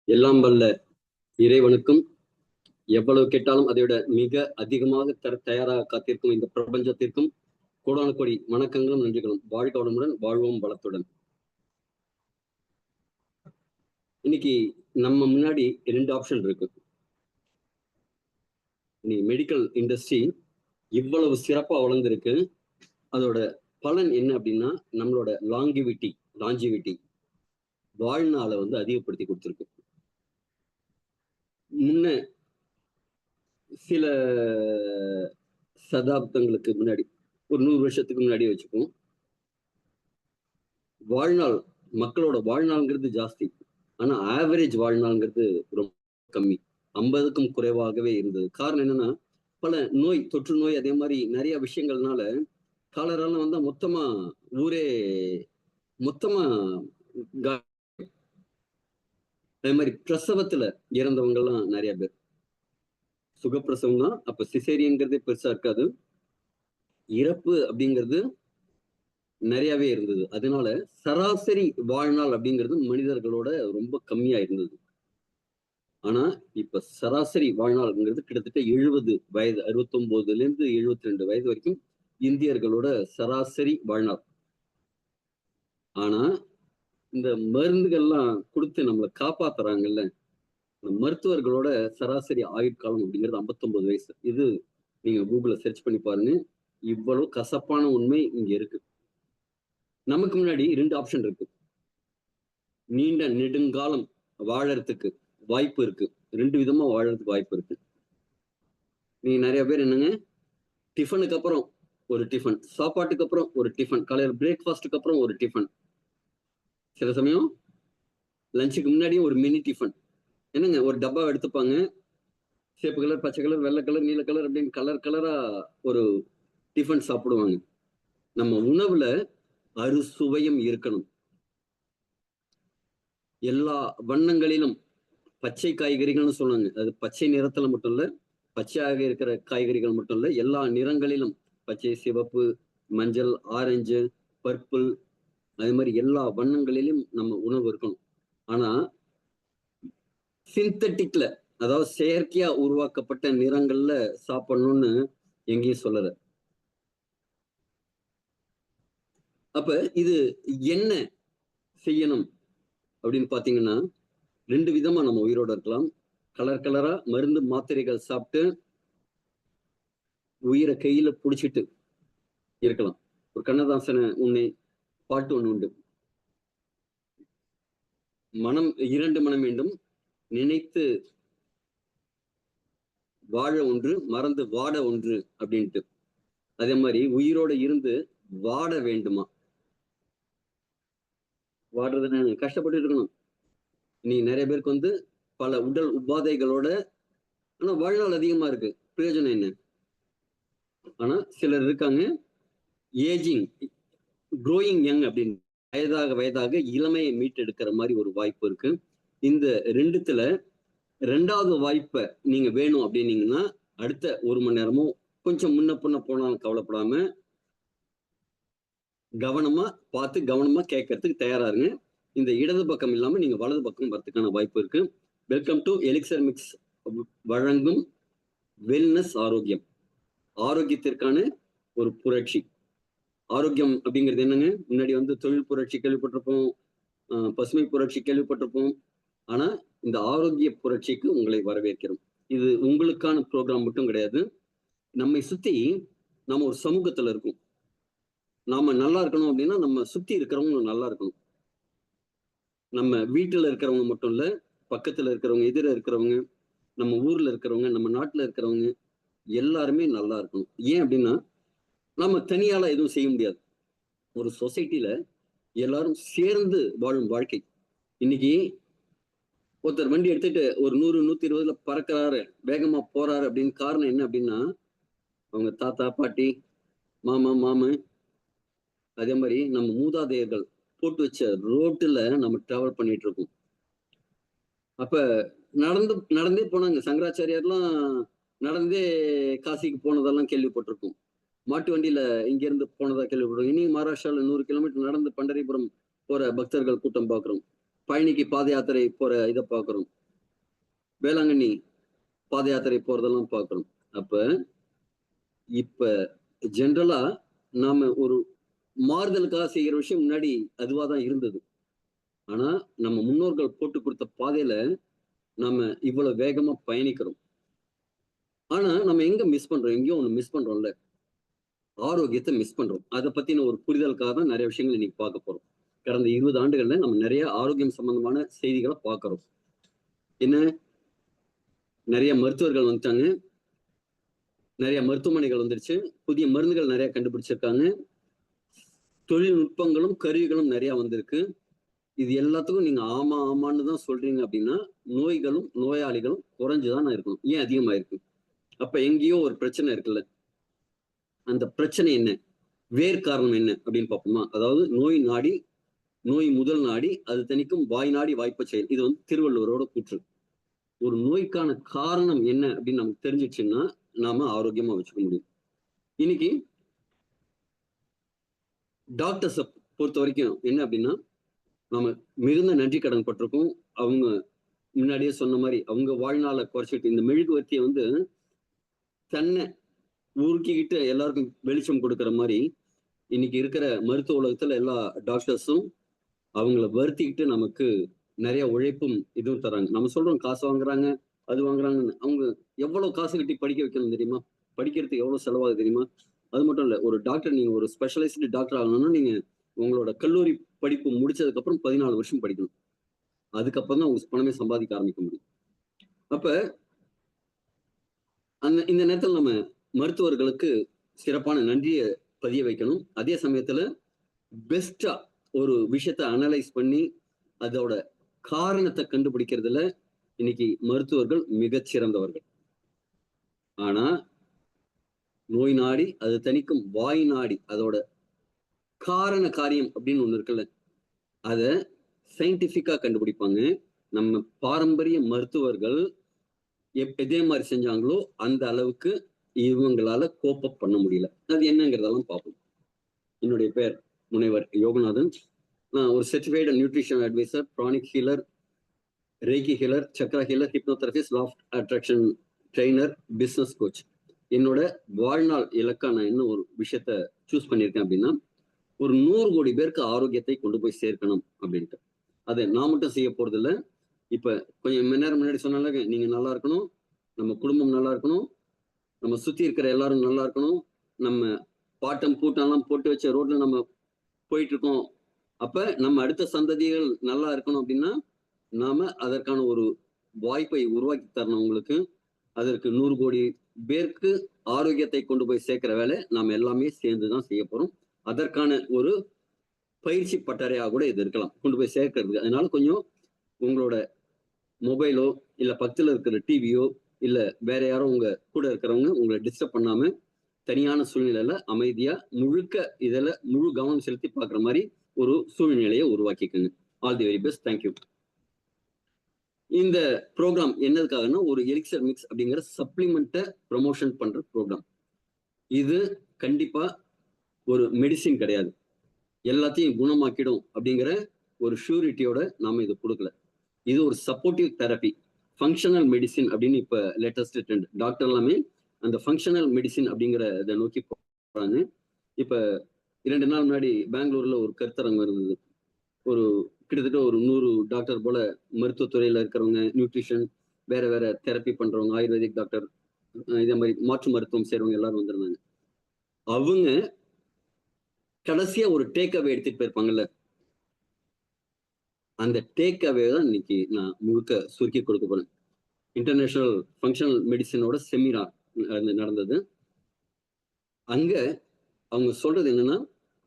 எல்லாம் வல்ல இறைவனுக்கும் எவ்வளவு கேட்டாலும் அதை விட மிக அதிகமாக தயாராக காத்திருக்கும் இந்த பிரபஞ்சத்திற்கும் கோடான கோடி வணக்கங்களும் நன்றிகளும். வாழ்க வளமுடன், வாழ்வோம் வளத்துடன். இன்னைக்கு நம்ம முன்னாடி 2 ஆப்ஷன் இருக்கு. நீ மெடிக்கல் இண்டஸ்ட்ரி இவ்வளவு சிறப்பா வளர்ந்துருக்கு. அதோட பலன் என்ன அப்படின்னா, நம்மளோட லாஞ்சிவிட்டி வாழ்நாளை அதிகப்படுத்தி கொடுத்துருக்கு. முன்ன சில சதாப்தங்களுக்கு முன்னாடி, ஒரு 100 வருஷத்துக்கு முன்னாடி வச்சுப்போம், வாழ்நாள் மக்களோட வாழ்நாள்ங்கிறது ஜாஸ்தி. ஆனா ஆவரேஜ் வாழ்நாள்ங்கிறது ரொம்ப கம்மி, 50க்கும் குறைவாகவே இருந்தது. காரணம் என்னன்னா, பல தொற்று நோய், அதே மாதிரி நிறைய விஷயங்கள்னால காலரெல்லாம் வந்தா ஊரே மொத்தமா அதே மாதிரி பிரசவத்துல இறந்தவங்க எல்லாம் நிறைய பேர். சுகப்பிரசவம் தான் அப்ப, சிசேரியன்கிறதே பெருசா இருக்காது, இறப்பு அப்படிங்கிறது நிறையவே இருந்தது. அதனால சராசரி வாழ்நாள் அப்படிங்கிறது மனிதர்களோட ரொம்ப கம்மியா இருந்தது. ஆனா இப்ப சராசரி வாழ்நாள்ங்கிறது கிட்டத்தட்ட 70 வயது, 69ல இருந்து 72 வயது வரைக்கும் இந்தியர்களோட சராசரி வாழ்நாள். ஆனா இந்த மருந்துகள்லாம் கொடுத்து நம்மளை காப்பாத்துறாங்கல்ல, மருத்துவர்களோட சராசரி ஆயுட்காலம் அப்படிங்கிறது 59 வயசு. இது நீங்க கூகுள்ல சர்ச் பண்ணி பாருங்க, இவ்வளவு கசப்பான உண்மை இங்க இருக்கு. நமக்கு முன்னாடி 2 ஆப்ஷன் இருக்கு. நீண்ட நெடுங்காலம் வாழறதுக்கு வாய்ப்பு இருக்கு. 2 விதமா வாழறதுக்கு வாய்ப்பு இருக்கு. நீங்க நிறைய பேர் என்னங்க, டிஃபனுக்கு அப்புறம் ஒரு டிஃபன், சாப்பாட்டுக்கு அப்புறம் ஒரு டிஃபன், காலையில பிரேக்ஃபாஸ்டுக்கு அப்புறம் ஒரு டிஃபன், சில சமயம் லஞ்சுக்கு முன்னாடியும் ஒரு மினி டிஃபன். என்னங்க, ஒரு டப்பா எடுத்துப்பாங்க, சேப்பு கலர், பச்சை கலர், வெள்ளை கலர், நீல கலர் அப்படின்னு கலர் கலரா ஒரு டிஃபன் சாப்பிடுவாங்க. நம்ம உணவுல அறுசுவையும் இருக்கணும். எல்லா வண்ணங்களிலும் பச்சை காய்கறிகள்னு சொல்லுவாங்க, அது பச்சை நிறத்துல மட்டும் இல்ல, பச்சையாக இருக்கிற காய்கறிகள் மட்டும் இல்ல, எல்லா நிறங்களிலும் பச்சை, சிவப்பு, மஞ்சள், ஆரஞ்சு, பர்பிள், அது மாதிரி எல்லா வண்ணங்களிலும் நம்ம உணவு இருக்கணும். ஆனா சிந்தட்டிக்ல, அதாவது செயற்கையா உருவாக்கப்பட்ட நிறங்கள்ல சாப்பிடணும்னு எங்கேயும் சொல்லல. அப்ப இது என்ன செய்யணும் அப்படின்னு பாத்தீங்கன்னா, 2 விதமா நம்ம உயிரோட இருக்கலாம். கலர் கலரா மருந்து மாத்திரைகள் சாப்பிட்டு உயிரை கையில புடிச்சிட்டு இருக்கலாம். ஒரு கண்ணதாசன பாட்டு ஒண்ணு உண்டு, மனம் 2 மனம் வேண்டும், நினைத்து வாழ ஒன்று, மறந்து வாட ஒன்று அப்படின்ட்டு. அதே மாதிரி உயிரோட இருந்து வாட வேண்டுமா? வாடுறதுன்னு கஷ்டப்பட்டு இருக்கணும். நீ நிறைய பேருக்கு பல உடல் உபாதைகளோட, ஆனா வாழ்நாள் அதிகமா இருக்கு, பிரயோஜனம் என்ன? ஆனா சிலர் இருக்காங்க, ஏஜிங் க்ரோயிங் யங் அப்படின்னு, வயதாக இளமையை மீட்டெடுக்கிற மாதிரி ஒரு வாய்ப்பு இருக்கு. இந்த 2த்துல 2வது வாய்ப்பை நீங்க வேணும் அப்படின்னீங்கன்னா, அடுத்த 1 மணி நேரமும் கொஞ்சம் முன்ன பின்ன போனாலும் கவலைப்படாம கவனமா பார்த்து கவனமா கேட்கறதுக்கு தயாரா இருங்க. இந்த இடது பக்கம் இல்லாம நீங்க வலது பக்கம் வரதுக்கான வாய்ப்பு இருக்கு. வெல்கம் டு எலிக்சர் மிக்ஸ் வழங்கும் வெல்னஸ் ஆரோக்கியம். ஆரோக்கியத்திற்கான ஒரு புரட்சி. ஆரோக்கியம் அப்படிங்கிறது என்னங்க, முன்னாடி தொழில் புரட்சி கேள்விப்பட்டிருப்போம், பசுமை புரட்சி கேள்விப்பட்டிருப்போம். ஆனா இந்த ஆரோக்கிய புரட்சிக்கு உங்களை வரவேற்கிறோம். இது உங்களுக்கான ப்ரோக்ராம் மட்டும் கிடையாது. நம்மை சுத்தி நம்ம ஒரு சமூகத்துல இருக்கும். நாம நல்லா இருக்கணும் அப்படின்னா நம்ம சுத்தி இருக்கிறவங்க நல்லா இருக்கணும். நம்ம வீட்டுல இருக்கிறவங்க மட்டும் இல்ல, பக்கத்துல இருக்கிறவங்க, எதிர இருக்கிறவங்க, நம்ம ஊர்ல இருக்கிறவங்க, நம்ம நாட்டுல இருக்கிறவங்க எல்லாருமே நல்லா இருக்கணும். ஏன் அப்படின்னா, நம்ம தனியால எதுவும் செய்ய முடியாது. ஒரு சொசைட்டில எல்லாரும் சேர்ந்து வாழும் வாழ்க்கை. இன்னைக்கு ஒருத்தர் வண்டி எடுத்துட்டு ஒரு 100, 120ல பறக்கிறாரு, வேகமா போறாரு அப்படின்னு காரணம் என்ன அப்படின்னா, அவங்க தாத்தா, பாட்டி, மாமு, அதே மாதிரி நம்ம மூதாதையர்கள் போட்டு வச்ச ரோட்டுல நம்ம டிராவல் பண்ணிட்டு இருக்கோம். அப்ப நடந்தே போனாங்க. சங்கராச்சாரியார்லாம் நடந்தே காசிக்கு போனதெல்லாம் கேள்விப்பட்டிருக்கோம். மாட்டு வண்டியில இங்க இருந்து போனதா கேள்விப்பட்டிருக்கோம். இனி மகாராஷ்டிரால 100 கிலோமீட்டர் நடந்து பண்டரிபுரம் போற பக்தர்கள் கூட்டம் பார்க்கிறோம். பழனிக்கு பாத யாத்திரை போற இதை பார்க்கிறோம், வேளாங்கண்ணி பாத யாத்திரை போறதெல்லாம் பார்க்கிறோம். அப்ப இப்ப ஜென்ரலா நாம ஒரு மாறுதலுக்காக செய்கிற விஷயம் முன்னாடி அதுவாதான் இருந்தது. ஆனா நம்ம முன்னோர்கள் போட்டு கொடுத்த பாதையில நாம இவ்வளவு வேகமா பயணிக்கிறோம். ஆனா நம்ம எங்க மிஸ் பண்றோம்? எங்கேயோ ஒண்ணு மிஸ் பண்றோம்ல, ஆரோக்கியத்தை மிஸ் பண்றோம். அதை பத்தின ஒரு புரிதலுக்காக தான் நிறைய விஷயங்கள் இன்னைக்கு பார்க்க போறோம். கடந்த 20 ஆண்டுகள்ல நம்ம நிறைய ஆரோக்கியம் சம்பந்தமான செய்திகளை பார்க்கிறோம். என்ன, நிறைய மருத்துவர்கள் வந்துட்டாங்க, நிறைய மருத்துவமனைகள் வந்துருச்சு, புதிய மருந்துகள் நிறைய கண்டுபிடிச்சிருக்காங்க, தொழில்நுட்பங்களும் கருவிகளும் நிறைய வந்திருக்கு. இது எல்லாத்துக்கும் நீங்க ஆமா ஆமான்னு தான் சொல்றீங்க அப்படின்னா நோய்களும் நோயாளிகளும் குறைஞ்சுதான் இருக்கணும், ஏன் அதிகமா இருக்கு? அப்ப எங்கேயோ ஒரு பிரச்சனை இருக்குல்ல. அந்த பிரச்சனை என்ன, வேர் காரணம் என்ன அப்படின்னு பார்ப்போமா? அதாவது நோய் நாடி, நோய் முதல் நாடி அது தணிக்கும் வாய் நாடி வாய்ப்ப செயல். இது திருவள்ளுவரோட கூற்று. ஒரு நோய்க்கான காரணம் என்ன அப்படின்னு நமக்கு தெரிஞ்சிச்சுன்னா நாம ஆரோக்கியமா வச்சுக்க முடியும். இன்னைக்கு டாக்டர்ஸை பொறுத்த வரைக்கும் என்ன அப்படின்னா, நம்ம மிகுந்த நன்றி கடன் பட்டிருக்கோம். அவங்க முன்னாடியே சொன்ன மாதிரி அவங்க வாழ்நாளை குறைச்சிட்டு இந்த மெழுகுவர்த்தியை தன்னை உருக்கிக்கிட்டு எல்லாருக்கும் வெளிச்சம் கொடுக்குற மாதிரி இன்னைக்கு இருக்கிற மருத்துவ உலகத்துல எல்லா டாக்டர்ஸும் அவங்கள வருத்திக்கிட்டு நமக்கு நிறைய உழைப்பும் இதுவும் தராங்க. நம்ம சொல்றோம் காசு வாங்குறாங்க, அது வாங்குறாங்கன்னு. அவங்க எவ்வளவு காசு கட்டி படிக்க வைக்கணும் தெரியுமா? படிக்கிறதுக்கு எவ்வளவு செலவாகுது தெரியுமா? அது மட்டும் இல்ல, ஒரு டாக்டர், நீங்க ஒரு ஸ்பெஷலைஸ்டு டாக்டர் ஆகணும்னா நீங்க உங்களோட கல்லூரி படிப்பு முடிச்சதுக்கு அப்புறம் 14 வருஷம் படிக்கணும். அதுக்கப்புறம் தான் உங்க பணமே சம்பாதிக்க ஆரம்பிக்க முடியும். அப்ப இந்த நேரத்தில் நம்ம மருத்துவர்களுக்கு சிறப்பான நன்றியை பதிய வைக்கணும். அதே சமயத்துல பெஸ்டா ஒரு விஷயத்த அனலைஸ் பண்ணி அதோட காரணத்தை கண்டுபிடிக்கிறதுல இன்னைக்கு மருத்துவர்கள் மிகச்சிறந்தவர்கள். ஆனா நோய் நாடி அது தணிக்கும் வாய் நாடி அதோட காரண காரியம் அப்படின்னு ஒண்ணு இருக்குல்ல, அத சயின்டிபிக்கா கண்டுபிடிப்பாங்க. நம்ம பாரம்பரிய மருத்துவர்கள் எதே மாதிரி செஞ்சாங்களோ அந்த அளவுக்கு இவங்களால கோப்பப் பண்ண முடியல. அது என்னங்கிறதெல்லாம் பார்ப்போம். என்னுடைய பேர் முனைவர் யோகநாதன். நான் ஒரு certified nutrition advisor, pranic healer, reiki healer, chakra healer, hypnotherapist, law of attraction trainer, business coach. என்னோட வாழ்நாள் இலக்கா நான் என்ன ஒரு விஷயத்த சூஸ் பண்ணியிருக்கேன் அப்படின்னா, ஒரு 100 கோடி பேருக்கு ஆரோக்கியத்தை கொண்டு போய் சேர்க்கணும் அப்படின்ட்டு. அதை நான் மட்டும் செய்ய போறது இல்லை. இப்ப கொஞ்சம் மணி நேரம் முன்னாடி சொன்னால, நீங்க நல்லா இருக்கணும், நம்ம குடும்பம் நல்லா இருக்கணும், நம்ம சுத்தி இருக்கிற எல்லாரும் நல்லா இருக்கணும், நம்ம பாட்டம் பூட்டம்லாம் போட்டு வச்ச ரோட்ல நம்ம போயிட்டு இருக்கோம். அப்ப நம்ம அடுத்த சந்ததிகள் நல்லா இருக்கணும் அப்படின்னா நாம அதற்கான ஒரு வாய்ப்பை உருவாக்கி தரணும் உங்களுக்கு. அதற்கு 100 கோடி பேருக்கு ஆரோக்கியத்தை கொண்டு போய் சேர்க்கிற வேலை நாம எல்லாமே சேர்ந்துதான் செய்ய போறோம். அதற்கான ஒரு பயிற்சி பட்டறையாக கூட இது இருக்கலாம், கொண்டு போய் சேர்க்கறதுக்கு. அதனால கொஞ்சம் உங்களோட மொபைலோ இல்ல பக்கத்துல இருக்கிற டிவியோ இல்ல வேற யாரோ உங்க கூட இருக்கிறவங்க உங்களை டிஸ்டர்ப் பண்ணாம தனியான சூழ்நிலையில அமைதியா முழுக்க இதுல முழு கவனம் செலுத்தி பார்க்குற மாதிரி ஒரு சூழ்நிலையை உருவாக்கிக்கோங்க. All the very best. Thank you. இந்த ப்ரோக்ராம் என்னதுக்காகனா, ஒரு எலிக்சர் மிக்ஸ் அப்படிங்கிற சப்ளிமெண்ட்டை ப்ரமோஷன் பண்ற ப்ரோக்ராம். இது கண்டிப்பா ஒரு மெடிசின் கிடையாது, எல்லாத்தையும் குணமாக்கிடும் அப்படிங்கிற ஒரு ஷூரிட்டியோட நாம இது கொடுக்கல. இது ஒரு சப்போர்ட்டிவ் தெரப்பி, ஃபங்க்ஷனல் மெடிசின் அப்படின்னு இப்ப லேட்டஸ்ட் ட்ரெண்ட். டாக்டர் எல்லாமே அந்த ஃபங்க்ஷனல் மெடிசின் அப்படிங்கிற இதை நோக்கி போறாங்க. இப்ப 2 நாள் முன்னாடி பெங்களூர்ல ஒரு கருத்தரங்கம் இருந்தது. ஒரு கிட்டத்தட்ட ஒரு 100 டாக்டர் போல மருத்துவத்துறையில இருக்கிறவங்க, நியூட்ரிஷன், வேற வேற தெரப்பி பண்றவங்க, ஆயுர்வேதிக் டாக்டர், இதே மாதிரி மாற்று மருத்துவம் செய்றவங்க எல்லாரும் வந்திருந்தாங்க. அவங்க கடைசியா ஒரு டேக் அவே எடுத்துட்டு போயிருப்பாங்கல்ல, அந்த டேக் அவே தான் இன்னைக்கு நான் முழுக்க சுருக்கி கொடுக்க போறேன். இன்டர்நேஷனல் ஃபங்க்ஷனல் மெடிசனோட செமினார் நடந்தது. அங்க அவங்க சொல்றது என்னன்னா,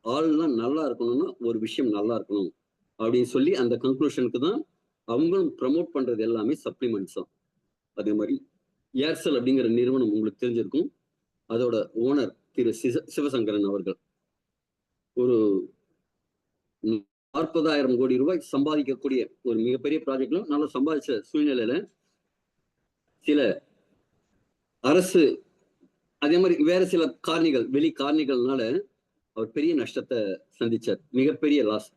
ஆள்லாம் நல்லா இருக்கணும்னா ஒரு விஷயம் நல்லா இருக்கணும் அப்படின்னு சொல்லி அந்த கன்க்ளூஷனுக்கு தான் அவங்களும் ப்ரமோட் பண்றது எல்லாமே சப்ளிமெண்ட்ஸ் தான். அதே மாதிரி ஏர்செல் அப்படிங்கிற நிறுவனம் உங்களுக்கு தெரிஞ்சிருக்கும். அதோட ஓனர் திரு சிவசங்கரன் அவர்கள் ஒரு 40,000 கோடி ரூபாய் சம்பாதிக்கக்கூடிய ஒரு மிகப்பெரிய ப்ராஜெக்ட்ல நல்லா சம்பாதிச்ச சூழ்நிலையில சில அரசு அதே மாதிரி வேற சில காரணிகள், வெளி காரணிகள்னால அவர் பெரிய நஷ்டத்தை சந்திச்சார், மிகப்பெரிய லாஸ்.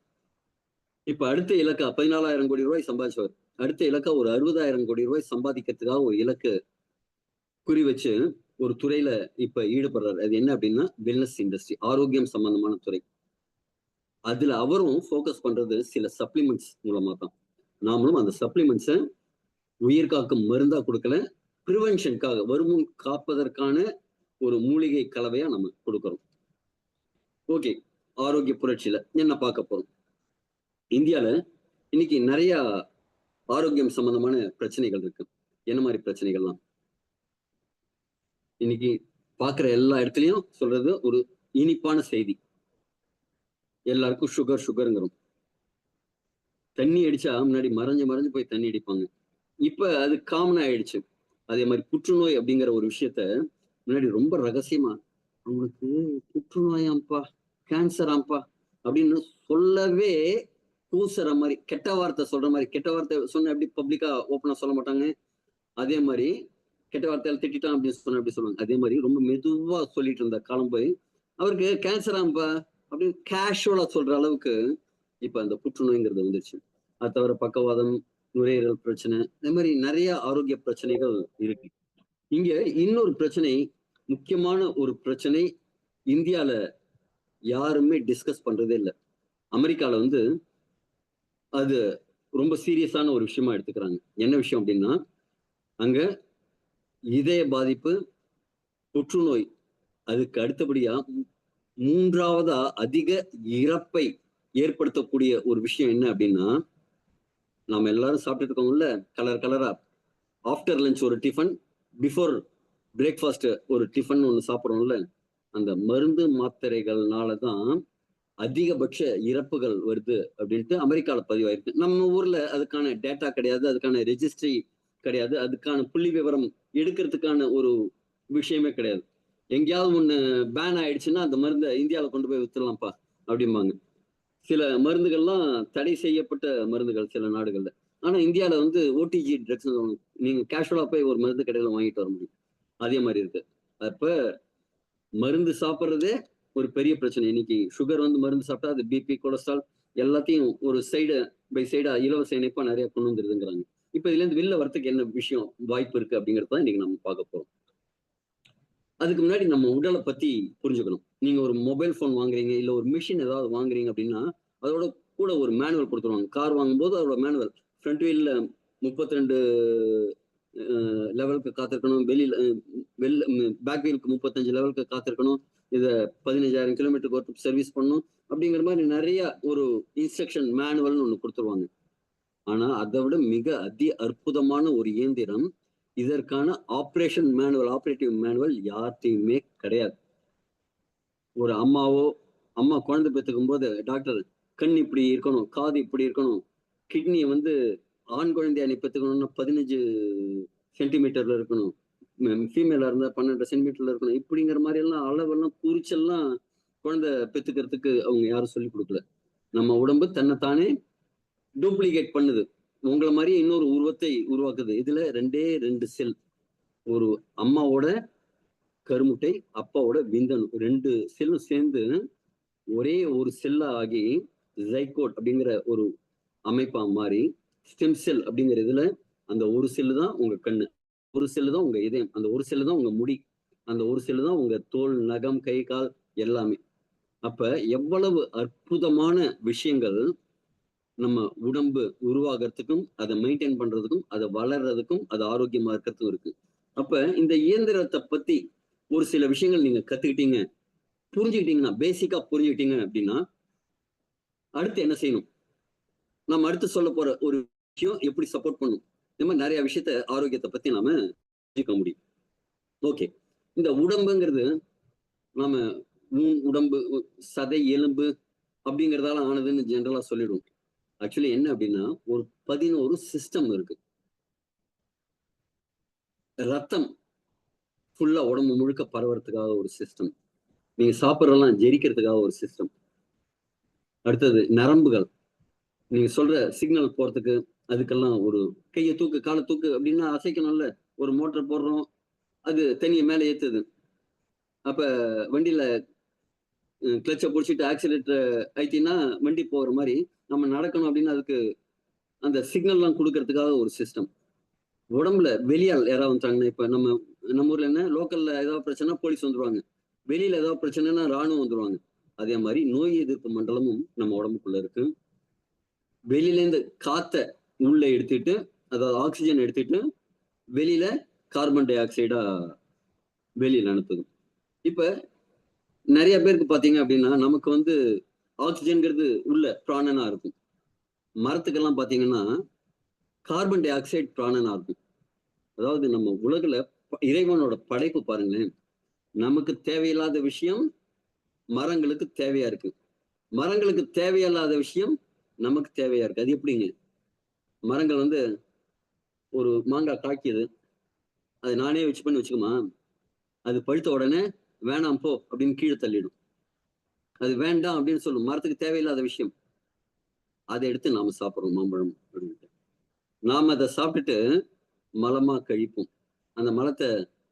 இப்ப அடுத்த இலக்கா 14,000 கோடி ரூபாய் சம்பாதிச்சவர் அடுத்த இலக்கா ஒரு 60,000 கோடி ரூபாய் சம்பாதிக்கிறதுக்காக ஒரு இலக்கு குறி வச்சு ஒரு துறையில இப்ப ஈடுபடுறாரு. அது என்ன அப்படின்னா வெல்னஸ் இண்டஸ்ட்ரி, ஆரோக்கியம் சம்பந்தமான துறை. அதுல அவரும் ஃபோக்கஸ் பண்றது சில சப்ளிமெண்ட்ஸ் மூலமா தான். நாமளும் அந்த சப்ளிமெண்ட்ஸை உயிர் காக்கும் மருந்தா கொடுக்கல, பிரிவென்ஷனுக்காக வருமுன் காப்பதற்கான ஒரு மூலிகை கலவையா நம்ம கொடுக்கிறோம். ஓகே, ஆரோக்கிய புரட்சியில என்ன பார்க்க போறோம்? இந்தியால இன்னைக்கு நிறைய ஆரோக்கியம் சம்பந்தமான பிரச்சனைகள் இருக்கு. என்ன மாதிரி பிரச்சனைகள்லாம் இன்னைக்கு பாக்குற எல்லா இடத்துலயும் சொல்றது ஒரு இனிப்பான செய்தி. எல்லாருக்கும் சுகர் சுகருங்கிறோம். தண்ணி அடிச்சா முன்னாடி மறைஞ்சு மறைஞ்சு போய் தண்ணி அடிப்பாங்க. இப்ப அது காமன் ஆயிடுச்சு. அதே மாதிரி புற்றுநோய் அப்படிங்கிற ஒரு விஷயத்த முன்னாடி ரொம்ப ரகசியமா அவனுக்கு புற்றுநோயாம்பா, கேன்சராம்பா அப்படின்னு சொல்லவே கூசுற மாதிரி, கெட்ட வார்த்தை சொல்ற மாதிரி. கெட்ட வார்த்தை சொன்ன எப்படி பப்ளிக்கா ஓப்பனா சொல்ல மாட்டாங்க. அதே மாதிரி கெட்ட வார்த்தையால திட்டான் அப்படின்னு சொன்ன எப்படி சொல்லுவாங்க. அதே மாதிரி ரொம்ப மெதுவா சொல்லிட்டு இருந்த காலம் போய் அவருக்கு கேன்சராம்பா அப்படின்னு கேஷுவலா சொல்ற அளவுக்கு இப்ப அந்த புற்றுநோய்ங்கிறது வந்துருச்சு. அது தவிர பக்கவாதம், நுரையீரல் பிரச்சனை, இந்த மாதிரி நிறைய ஆரோக்கிய பிரச்சனைகள் இருக்கு. இங்க இன்னொரு பிரச்சனை, முக்கியமான ஒரு பிரச்சனை இந்தியால யாருமே டிஸ்கஸ் பண்றதே இல்லை. அமெரிக்கால வந்து அது ரொம்ப சீரியஸான ஒரு விஷயமா எடுத்துக்கிறாங்க. என்ன விஷயம் அப்படின்னா, அங்க இதய பாதிப்பு, புற்றுநோய் அதுக்கு அடுத்தபடியா 3வதா அதிக இறப்பை ஏற்படுத்தக்கூடிய ஒரு விஷயம் என்ன அப்படின்னா, நாம எல்லாரும் சாப்பிட்டுட்டு இருக்கோம்ல கலர் கலரா. ஆஃப்டர் லஞ்ச் ஒரு டிஃபன், பிஃபோர் பிரேக்ஃபாஸ்ட் ஒரு டிஃபன் ஒண்ணு சாப்பிடுறோம்ல, அந்த மருந்து மாத்திரைகள்னால தான் அதிகபட்ச இறப்புகள் வருது அப்படின்ட்டு அமெரிக்கால பதிவாயிருக்கு. நம்ம ஊர்ல அதுக்கான டேட்டா கிடையாது, அதுக்கான ரெஜிஸ்ட்ரி கிடையாது, அதுக்கான புள்ளி விவரம் எடுக்கிறதுக்கான ஒரு விஷயமே கிடையாது. எங்கேயாவது ஒண்ணு பேன் ஆயிடுச்சுன்னா அந்த மருந்தை இந்தியாவில கொண்டு போய் வித்துடலாம்ப்பா அப்படிம்பாங்க. சில மருந்துகள்லாம் தடை செய்யப்பட்ட மருந்துகள் சில நாடுகள்ல. ஆனா இந்தியால வந்து ஓடிஜி ட்ரக்ஸ் நீங்க கேஷுவலா போய் ஒரு மருந்து கடையில வாங்கிட்டு வர முடியும். அதே மாதிரி இருக்கு. அப்ப மருந்து சாப்பிடுறதே ஒரு பெரிய பிரச்சனை. இன்னைக்கு சுகர் வந்து மருந்து சாப்பிட்டா அது பிபி, கொலஸ்ட்ரால் எல்லாத்தையும் ஒரு சைடு பை சைடா இலவச இணைப்பா நிறைய கொண்டு வந்துருதுங்கிறாங்க. இப்ப இதுல இருந்து வெளில வரத்துக்கு என்ன விஷயம் வாய்ப்பு இருக்கு அப்படிங்கறத தான் இன்னைக்கு நம்ம பார்க்க போறோம். அதுக்கு முன்னாடி நம்ம உடலை பத்தி புரிஞ்சுக்கணும். நீங்க ஒரு மொபைல் போன் வாங்குறீங்க, இல்ல ஒரு மிஷின் ஏதாவது வாங்குறீங்க அப்படின்னா, அதோட கூட ஒரு மேனுவல் கொடுத்துருவாங்க. கார் வாங்கும்போது அதோட மேனுவல் ஃப்ரண்ட் வீல்ல 32 லெவலுக்கு காத்திருக்கணும். பேக் வீலுக்கு 35 லெவலுக்கு காத்திருக்கணும். இத 15,000 கிலோமீட்டருக்கு ஒரு சர்வீஸ் பண்ணணும். அப்படிங்கிற மாதிரி நிறைய ஒரு இன்ஸ்ட்ரக்ஷன் மேனுவல்னு ஒண்ணு கொடுத்துருவாங்க. ஆனா அதை விட மிக அற்புதமான ஒரு இயந்திரம், இதற்கான ஆபரேஷன் மேனுவல், ஆபரேட்டிவ் மேனுவல் யார்கிட்டயுமே கிடையாது. ஒரு அம்மா குழந்தை பெற்றுக்கும் போது டாக்டர் கண் இப்படி இருக்கணும், காது இப்படி இருக்கணும், கிட்னி வந்து ஆண் குழந்தையா நீ பெற்றுக்கணும்னா 15 சென்டிமீட்டர்ல இருக்கணும், ஃபீமேலா இருந்தா 12 சென்டிமீட்டர்ல இருக்கணும், இப்படிங்கிற மாதிரி எல்லாம் அளவெல்லாம் குறிச்செல்லாம் குழந்தை பெத்துக்கிறதுக்கு அவங்க யாரும் சொல்லி கொடுக்கல. நம்ம உடம்பு தன்னைத்தானே டூப்ளிகேட் பண்ணுது. உங்களை மாதிரியே இன்னொரு உருவத்தை உருவாக்குது. இதுல 2 செல். ஒரு அம்மாவோட கருமுட்டை, அப்பாவோட விந்தணு 2 செல்லும் சேர்ந்து ஒரே ஒரு செல்லா ஆகி ஜைகோட் அப்படிங்கிற ஒரு அமைப்பா மாறி ஸ்டெம் செல் அப்படிங்கிற இதுல அந்த ஒரு செல்லு தான் உங்க கண்ணு, ஒரு செல்லு தான் உங்க இதயம், அந்த ஒரு செல்லு தான் உங்க முடி, அந்த ஒரு செல்லு தான் உங்க தோல், நகம், கை, கால் எல்லாமே. அப்ப எவ்வளவு அற்புதமான விஷயங்கள் நம்ம உடம்பு உருவாகிறதுக்கும், அதை மெயின்டைன் பண்றதுக்கும், அதை வளர்றதுக்கும், அது ஆரோக்கியமா இருக்கிறதுக்கும் இருக்கு. அப்ப இந்த இயந்திரத்தை பத்தி ஒரு சில விஷயங்கள் நீங்க கத்துக்கிட்டீங்க, புரிஞ்சுக்கிட்டீங்கன்னா, பேசிக்கா புரிஞ்சுக்கிட்டீங்க அப்படின்னா, அடுத்து என்ன செய்யணும்? நம்ம அடுத்து சொல்ல போற ஒரு விஷயம் எப்படி சப்போர்ட் பண்ணும்? இந்த மாதிரி நிறைய விஷயத்த ஆரோக்கியத்தை பத்தி நாம தெரிஞ்சுக்க முடியும். ஓகே. இந்த உடம்புங்கிறது நாம உடம்பு, சதை, எலும்பு அப்படிங்கிறதால ஆனதுன்னு ஜெனரலா சொல்லிடுவோம். ஆக்சுவலி என்ன அப்படின்னா, ஒரு 11 சிஸ்டம் இருக்கு. ரத்தம் ஃபுல்லா உடம்பு முழுக்க பரவறதுக்காக ஒரு சிஸ்டம். நீங்க சாப்பிடுறதெல்லாம் ஜெரிக்கிறதுக்காக ஒரு சிஸ்டம். அடுத்தது நரம்புகள். நீங்க சொல்ற சிக்னல் போறதுக்கு அதுக்கெல்லாம் ஒரு கையை தூக்கு, காலை தூக்கு அப்படின்னா அசைக்கணும்ல. ஒரு மோட்டர் போடுறோம், அது தண்ணிய மேல ஏத்துது. அப்ப வண்டியில கிளச்சை பிடிச்சிட்டு ஆக்சிலேட்டர் ஐத்தின்னா வண்டி போகிற மாதிரி நம்ம நடக்கணும் அப்படின்னு அதுக்கு அந்த சிக்னல்லாம் கொடுக்கறதுக்காக ஒரு சிஸ்டம். உடம்புல வெளியால் யாராவது வந்துட்டாங்கன்னா, இப்ப நம்ம ஊர்ல என்ன லோக்கல்ல ஏதாவது பிரச்சனை போலீஸ் வந்துருவாங்க, வெளியில ஏதாவது பிரச்சனைனா ராணுவம் வந்துருவாங்க. அதே மாதிரி நோய் எதிர்ப்பு மண்டலமும் நம்ம உடம்புக்குள்ள இருக்கு. வெளியில இருந்து காத்த உள்ள எடுத்துட்டு, அதாவது ஆக்சிஜன் எடுத்துட்டு வெளியில கார்பன் டை ஆக்சைடா வெளியில அனுப்புது. இப்ப நிறைய பேருக்கு பாத்தீங்க அப்படின்னா நமக்கு ஆக்சிஜன்கிறது உள்ள பிராணனா இருக்கும். மரத்துக்கெல்லாம் பாத்தீங்கன்னா கார்பன் டை ஆக்சைடு பிராணனா இருக்கும். அதாவது நம்ம உலகுல இறைவனோட படைப்பு பாருங்களேன். நமக்கு தேவையில்லாத விஷயம் மரங்களுக்கு தேவையா இருக்கு. மரங்களுக்கு தேவையில்லாத விஷயம் நமக்கு தேவையா இருக்கு. அது எப்படிங்க? மரங்கள் ஒரு மாங்காய் காய்க்குது, அது நானே வச்சுக்குமா, அது பழுத்த உடனே வேணாம் போ அப்படின்னு கீழே தள்ளிடும். அது வேண்டாம் அப்படின்னு சொல்லும். மரத்துக்கு தேவையில்லாத விஷயம் அதை எடுத்து நாம சாப்பிடுறோம், மாம்பழம் அப்படின்ட்டு. நாம அதை சாப்பிட்டுட்டு மலமா கழிப்போம். அந்த மலத்தை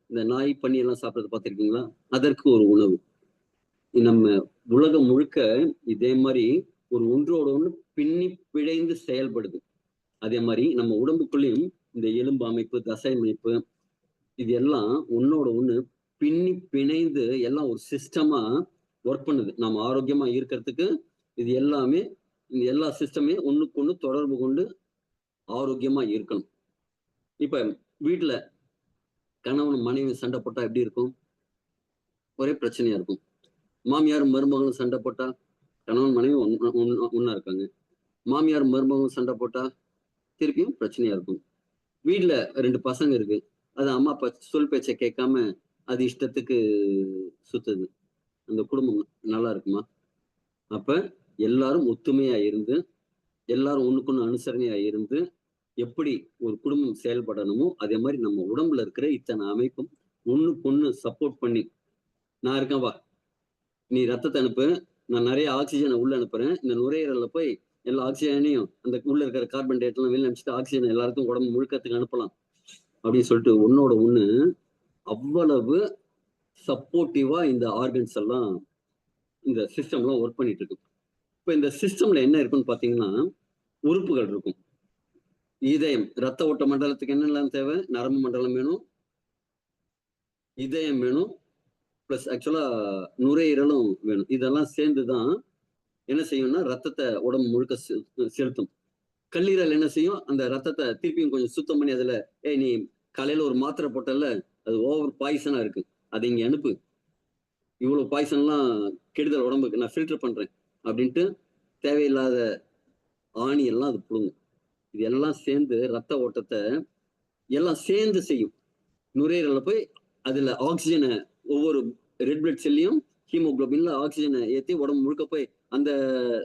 இந்த நாய் பண்ணி எல்லாம் சாப்பிட்றது பார்த்திருக்கீங்களா? அதற்கு ஒரு உணவு. நம்ம உலகம் முழுக்க இதே மாதிரி ஒரு ஒன்றோட ஒன்று பின்னி பிழைந்து செயல்படுது. அதே மாதிரி நம்ம உடம்புக்குள்ளேயும் இந்த எலும்பு அமைப்பு, தசை அமைப்பு, இது எல்லாம் ஒன்னோட ஒண்ணு பின்னி பிணைந்து எல்லாம் ஒரு சிஸ்டமா ஒர்க் பண்ணுது. நம்ம ஆரோக்கியமா இருக்கிறதுக்கு இது எல்லாமே, இந்த எல்லா சிஸ்டமே ஒண்ணுக்கு ஒண்ணு தொடர்பு கொண்டு ஆரோக்கியமா இருக்கணும். இப்ப வீட்டுல கணவன் மனைவி சண்டை போட்டா எப்படி இருக்கும்? ஒரே பிரச்சனையா இருக்கும். மாமியாரும் மருமகளும் சண்டை போட்டா, கணவன் மனைவி ஒன்னா இருக்காங்க. மாமியார் மருமகளும் சண்டை போட்டா திருப்பியும் பிரச்சனையா இருக்கும். வீட்டுல 2 பசங்க இருக்கு, அது அம்மா அப்பா சொல் பேச்சை கேட்காம அது இஷ்டத்துக்கு சுத்துது. அந்த குடும்பம் நல்லா இருக்குமா? அப்ப எல்லாரும் ஒத்துமையா இருந்து, எல்லாரும் ஒண்ணுக்கு அனுசரணையா இருந்து எப்படி ஒரு குடும்பம் செயல்படணுமோ அதே மாதிரி நம்ம உடம்புல இருக்கிற இத்தனை அமைப்பும் ஒண்ணுக்கு ஒண்ணு சப்போர்ட் பண்ணி, நான் இருக்கேன் வா, நீ ரத்தத்தை அனுப்பு, நான் நிறைய ஆக்சிஜனை உள்ள அனுப்புறேன், இந்த நுரையீரல்ல போய் எல்லா ஆக்சிஜனையும் அந்த உள்ள இருக்கிற கார்பன் டை ஆக்சைடு வெளில அனுப்பிச்சுட்டு ஆக்சிஜன் எல்லாருக்கும் உடம்பு முழுக்கத்துக்கு அனுப்பலாம் அப்படின்னு சொல்லிட்டு ஒன்னோட ஒண்ணு அவ்வளவு சப்போர்ட்டிவா இந்த ஆர்கன்ஸ் எல்லாம், இந்த சிஸ்டம்லாம் ஒர்க் பண்ணிட்டு இருக்கு. இப்ப இந்த சிஸ்டம்ல என்ன இருக்குன்னு பாத்தீங்கன்னா உறுப்புகள் இருக்கும். இதயம், ரத்த ஓட்ட மண்டலத்துக்கு என்னெல்லாம் தேவை? நரம்பு மண்டலம் வேணும், இதயம் வேணும், பிளஸ் ஆக்சுவலா நுரையீரலும் வேணும். இதெல்லாம் சேர்ந்துதான் என்ன செய்யும்னா ரத்தத்தை உடம்பு முழுக்க செலுத்தும். கல்லீரல் என்ன செய்யும்? அந்த ரத்தத்தை திருப்பியும் கொஞ்சம் சுத்தம் பண்ணி அதுல, நீ காலையில ஒரு மாத்திரை போட்டல, அது ஓவர் பாய்சனா இருக்கு, அதை இங்க அனுப்பு, இவ்வளவு பாய்சன்லாம் கெடுதல் உடம்புக்கு, நான் ஃபில்டர் பண்றேன் அப்படின்ட்டு தேவையில்லாத ஆணி எல்லாம் அது புடுங்கும். இது எல்லாம் சேர்ந்து ரத்த ஓட்டத்தை எல்லாம் சேர்ந்து செய்யும். நுரையீரல்ல போய் அதுல ஆக்சிஜனை ஒவ்வொரு ரெட் பிளட் செல்லையும் ஹீமோகுளோபின்ல ஆக்சிஜனை ஏற்றி உடம்பு முழுக்க போய் அந்த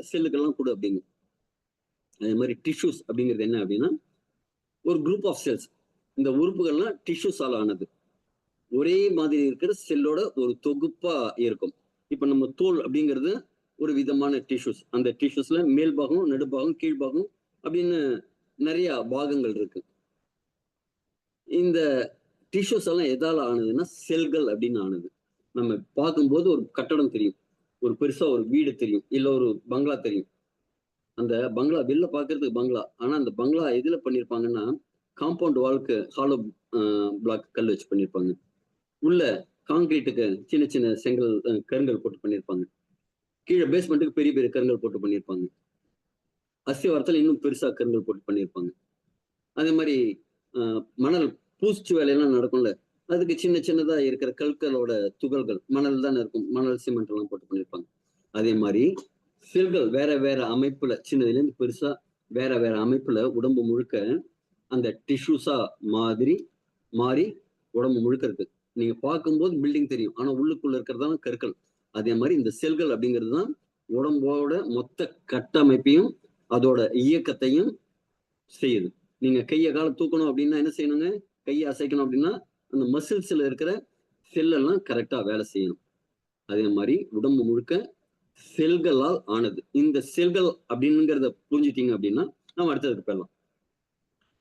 செல்லுக்கெல்லாம் கொடு அப்படிங்க. அதே மாதிரி டிஷ்யூஸ் அப்படிங்கிறது என்ன அப்படின்னா ஒரு குரூப் ஆஃப் செல்ஸ். இந்த உறுப்புகள்லாம் டிஷ்யூஸால் ஆனது. ஒரே மாதிரி இருக்கிற செல்லோட ஒரு தொகுப்பா இருக்கும். இப்ப நம்ம தோல் அப்படிங்கிறது ஒரு விதமான டிஷ்யூஸ். அந்த டிஷ்யூஸ்ல மேல் பாகம், நடுபாகம், கீழ்பாகம் அப்படின்னு நிறைய பாகங்கள் இருக்கு. இந்த டிஷ்யூஸ் எல்லாம் எதால ஆனதுன்னா செல்கள் அப்படின்னு ஆனது. நம்ம பார்க்கும்போது ஒரு கட்டடம் தெரியும், ஒரு பெருசா ஒரு வீடு தெரியும், இல்ல ஒரு பங்களா தெரியும். அந்த பங்களா வெளில பார்க்கறதுக்கு பங்களா, ஆனா அந்த பங்களா எதுல பண்ணிருப்பாங்கன்னா காம்பவுண்ட் வால்க்கு ஹாலோ பிளாக் கல் வச்சு பண்ணிருப்பாங்க. உள்ள காங்கிரீட்டுக்கு சின்ன சின்ன செங்கல் கருங்கல் போட்டு பண்ணிருப்பாங்க. கீழே பேஸ்மெண்ட்டுக்கு பெரிய பெரிய கருங்கல் போட்டு பண்ணிருப்பாங்க. அஸ்திவாரத்துல இன்னும் பெருசா கருங்கல் போட்டு பண்ணிருப்பாங்க. அதே மாதிரி மணல் பூச்சி வேலையெல்லாம் நடக்கும்ல, அதுக்கு சின்ன சின்னதா இருக்கிற கற்களோட துகள்கள் மணல் தானே இருக்கும், மணல் சிமெண்ட் எல்லாம் போட்டு பண்ணிருப்பாங்க. அதே மாதிரி செல்கள் வேற வேற அமைப்புல, சின்னதுல இருந்து பெருசா வேற வேற அமைப்புல உடம்பு முழுக்க அந்த டிஷ்யூஸா மாதிரி மாறி உடம்பு முழுக்க இருக்கு. நீங்க பார்க்கும்போது பில்டிங் தெரியும், ஆனா உள்ளுக்குள்ள இருக்கிறதான கற்கள். அதே மாதிரி இந்த செல்கள் அப்படிங்கிறது தான் உடம்போட மொத்த கட்டமைப்பையும் அதோட இயக்கத்தையும் செய்யுது. நீங்க கையை கால தூக்கணும் அப்படின்னா என்ன செய்யணுங்க? கையை அசைக்கணும் அப்படின்னா அந்த மசில்ஸ்ல இருக்கிற செல் எல்லாம் கரெக்டா வேலை செய்யணும். அதே மாதிரி உடம்பு முழுக்க செல்களால் ஆனது. இந்த செல்கள் அப்படிங்கிறத புரிஞ்சுட்டீங்க அப்படின்னா நம்ம அடுத்ததுக்கு போயிடலாம்.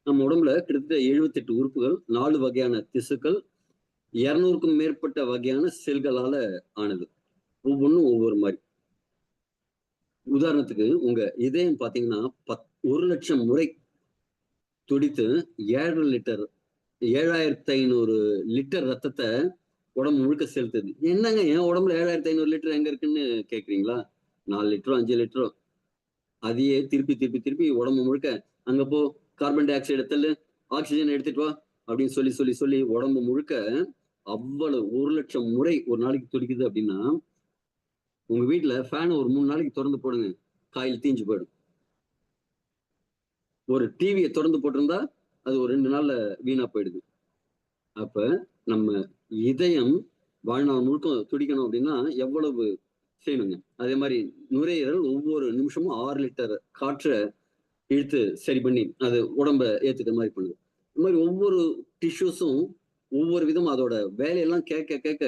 நம்ம உடம்புல கிட்டத்தட்ட 78 உறுப்புகள், 4 வகையான திசுக்கள், 200க்கும் மேற்பட்ட வகையான செல்களால ஆனது. ஒவ்வொன்றும் ஒவ்வொரு மாதிரி. உதாரணத்துக்கு உங்க இதயம் பாத்தீங்கன்னா 1,00,000 முறை துடித்து 7,500 லிட்டர் ரத்தத்தை உடம்பு முழுக்க செலுத்துது. என்னங்க என் உடம்புல 7,500 லிட்டர் எங்க இருக்குன்னு கேக்குறீங்களா? 4 லிட்டரோ 5 லிட்டரோ அதையே திருப்பி திருப்பி திருப்பி உடம்பு முழுக்க அங்க போ, கார்பன் டை ஆக்சைடு தள்ளு, ஆக்சிஜன் எடுத்துட்டு வா அப்படின்னு சொல்லி சொல்லி சொல்லி உடம்பு முழுக்க அவ்வளவு 1,00,000 முறை ஒரு நாளைக்கு துடிக்குது அப்படின்னா, உங்க வீட்டுல ஃபேன் ஒரு 3 நாளைக்கு திறந்து போடுங்க, காயில் தீஞ்சு போயிடும். ஒரு டிவியை திறந்து போட்டிருந்தா அது ஒரு 2 நாள்ல வீணா போயிடுது. அப்ப நம்ம இதயம் வாழ்நாள் முழுக்க துடிக்கணும் அப்படின்னா எவ்வளவு செய்யணுங்க. அதே மாதிரி நுரையீரல் ஒவ்வொரு நிமிஷமும் 6 லிட்டர் காற்றை இழுத்து சரி பண்ணி அது உடம்ப ஏத்துக்கிற மாதிரி பண்ணுது. இந்த மாதிரி ஒவ்வொரு டிஷ்யூஸும் ஒவ்வொரு விதம் அதோட வேலையெல்லாம் கேட்க கேட்க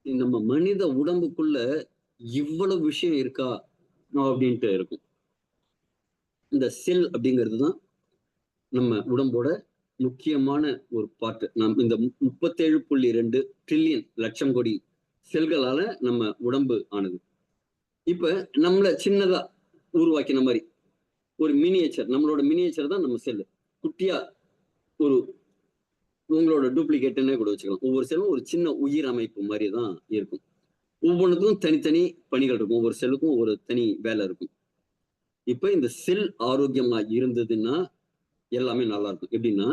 நம்ம மனித உடம்புக்குள்ள இவ்வளவு விஷயம் இருக்கா அப்படின்ட்டு இருக்கும். இந்த செல் அப்படிங்கிறது தான் நம்ம உடம்போட முக்கியமான ஒரு பார்ட். நம் இந்த 37.2 ட்ரில்லியன் லட்சம் கோடி செல்களால நம்ம உடம்பு ஆனது. இப்ப நம்மள சின்னதா உருவாக்கின மாதிரி ஒரு மினியேச்சர், நம்மளோட மினியேச்சர் தான் நம்ம செல். குட்டியா ஒரு உங்களோட டூப்ளிகேட்னே கூட வச்சுக்கலாம். ஒவ்வொரு செல்லும் ஒரு சின்ன உயிர் அமைப்பு மாதிரி தான் இருக்கும். ஒவ்வொன்றுக்கும் தனித்தனி பணிகள் இருக்கும். ஒவ்வொரு செல்லுக்கும் ஒரு தனி வேலை இருக்கும். இப்ப இந்த செல் ஆரோக்கியமா இருந்ததுன்னா எல்லாமே நல்லா இருக்கும். எப்படின்னா,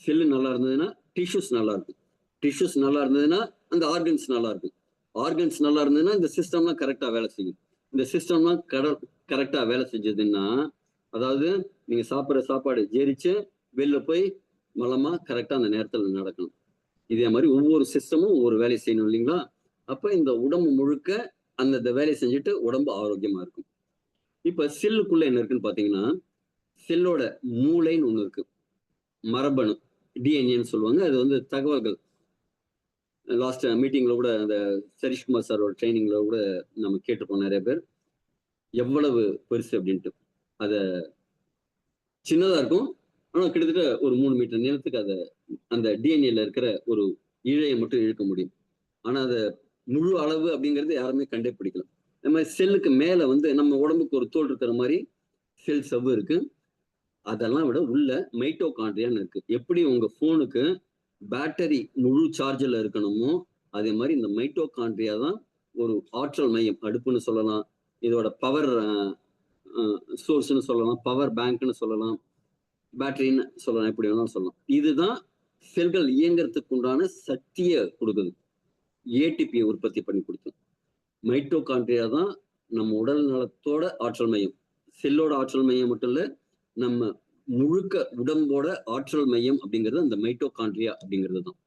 செல்லு நல்லா இருந்ததுன்னா டிஷ்யூஸ் நல்லா இருக்கும். டிஷ்யூஸ் நல்லா இருந்ததுன்னா அந்த ஆர்கன்ஸ் நல்லா இருக்கும். ஆர்கன்ஸ் நல்லா இருந்ததுன்னா இந்த சிஸ்டம்லாம் கரெக்டா வேலை செய்யும். இந்த சிஸ்டம்லாம் கரெக்டா வேலை செஞ்சதுன்னா, அதாவது நீங்க சாப்பிட்ற சாப்பாடு ஜெரிச்சு வெளில போய் மலமா கரெக்டா அந்த நேரத்துல நடக்கணும். இதே மாதிரி ஒவ்வொரு சிஸ்டமும் ஒவ்வொரு வேலையை செய்யணும் இல்லைங்களா? அப்ப இந்த உடம்பு முழுக்க அந்த வேலையை செஞ்சுட்டு உடம்பு ஆரோக்கியமா இருக்கும். இப்ப செல்லுக்குள்ள என்ன இருக்குன்னு பாத்தீங்கன்னா, செல்லோட மூளைன்னு ஒண்ணு இருக்கு. மரபணு டிஎன்ஏன்னு சொல்லுவாங்க. அது வந்து தகவல்கள். லாஸ்ட் மீட்டிங்ல கூட அந்த சதீஷ்குமார் சாரோட ட்ரைனிங்ல கூட நம்ம கேட்டிருப்போம் நிறைய பேர். எவ்வளவு பெருசு அப்படின்ட்டு. அத சின்னதா இருக்கும். ஆனா கிட்டத்தட்ட ஒரு 3 மீட்டர் நீளத்துக்கு அந்த டிஎன்ஏல இருக்கிற ஒரு இழையை மட்டும் இழுக்க முடியும். ஆனா அத முழு அளவு அப்படிங்கிறது யாருமே கண்டே பிடிக்கல. இந்த மாதிரி செல்லுக்கு மேல வந்து நம்ம உடம்புக்கு ஒரு தோல் இருக்கிற மாதிரி செல் சவ்வு இருக்கு. அதெல்லாம் விட உள்ள மைட்டோகாண்ட்ரியான்னு இருக்கு. எப்படி உங்க போனுக்கு பேட்டரி முழு சார்ஜ்ல இருக்கணுமோ அதே மாதிரி இந்த மைட்டோகாண்ட்ரியா தான் ஒரு ஆற்றல் மையம், அடுப்புன்னு சொல்லலாம், இதோட பவர் சோர்ஸ்ன்னு சொல்லலாம், பவர் பேங்க்னு சொல்லலாம், பேட்டரின்னு சொல்லலாம், எப்படி வேணாலும் சொல்லலாம். இதுதான் செல்கள் இயங்குறதுக்கு உண்டான சக்தியை கொடுக்குது. ஏடிபி உற்பத்தி பண்ணி கொடுக்கும். மைட்டோகாண்ட்ரியா தான் நம்ம உடல் நலத்தோட ஆற்றல் மையம். செல்லோட ஆற்றல் மையம் மட்டும் இல்ல, நம்ம முழுக்க உடம்போட ஆற்றல் மையம் அப்படிங்கிறது அந்த மைட்டோகாண்ட்ரியா அப்படிங்கிறது தான்.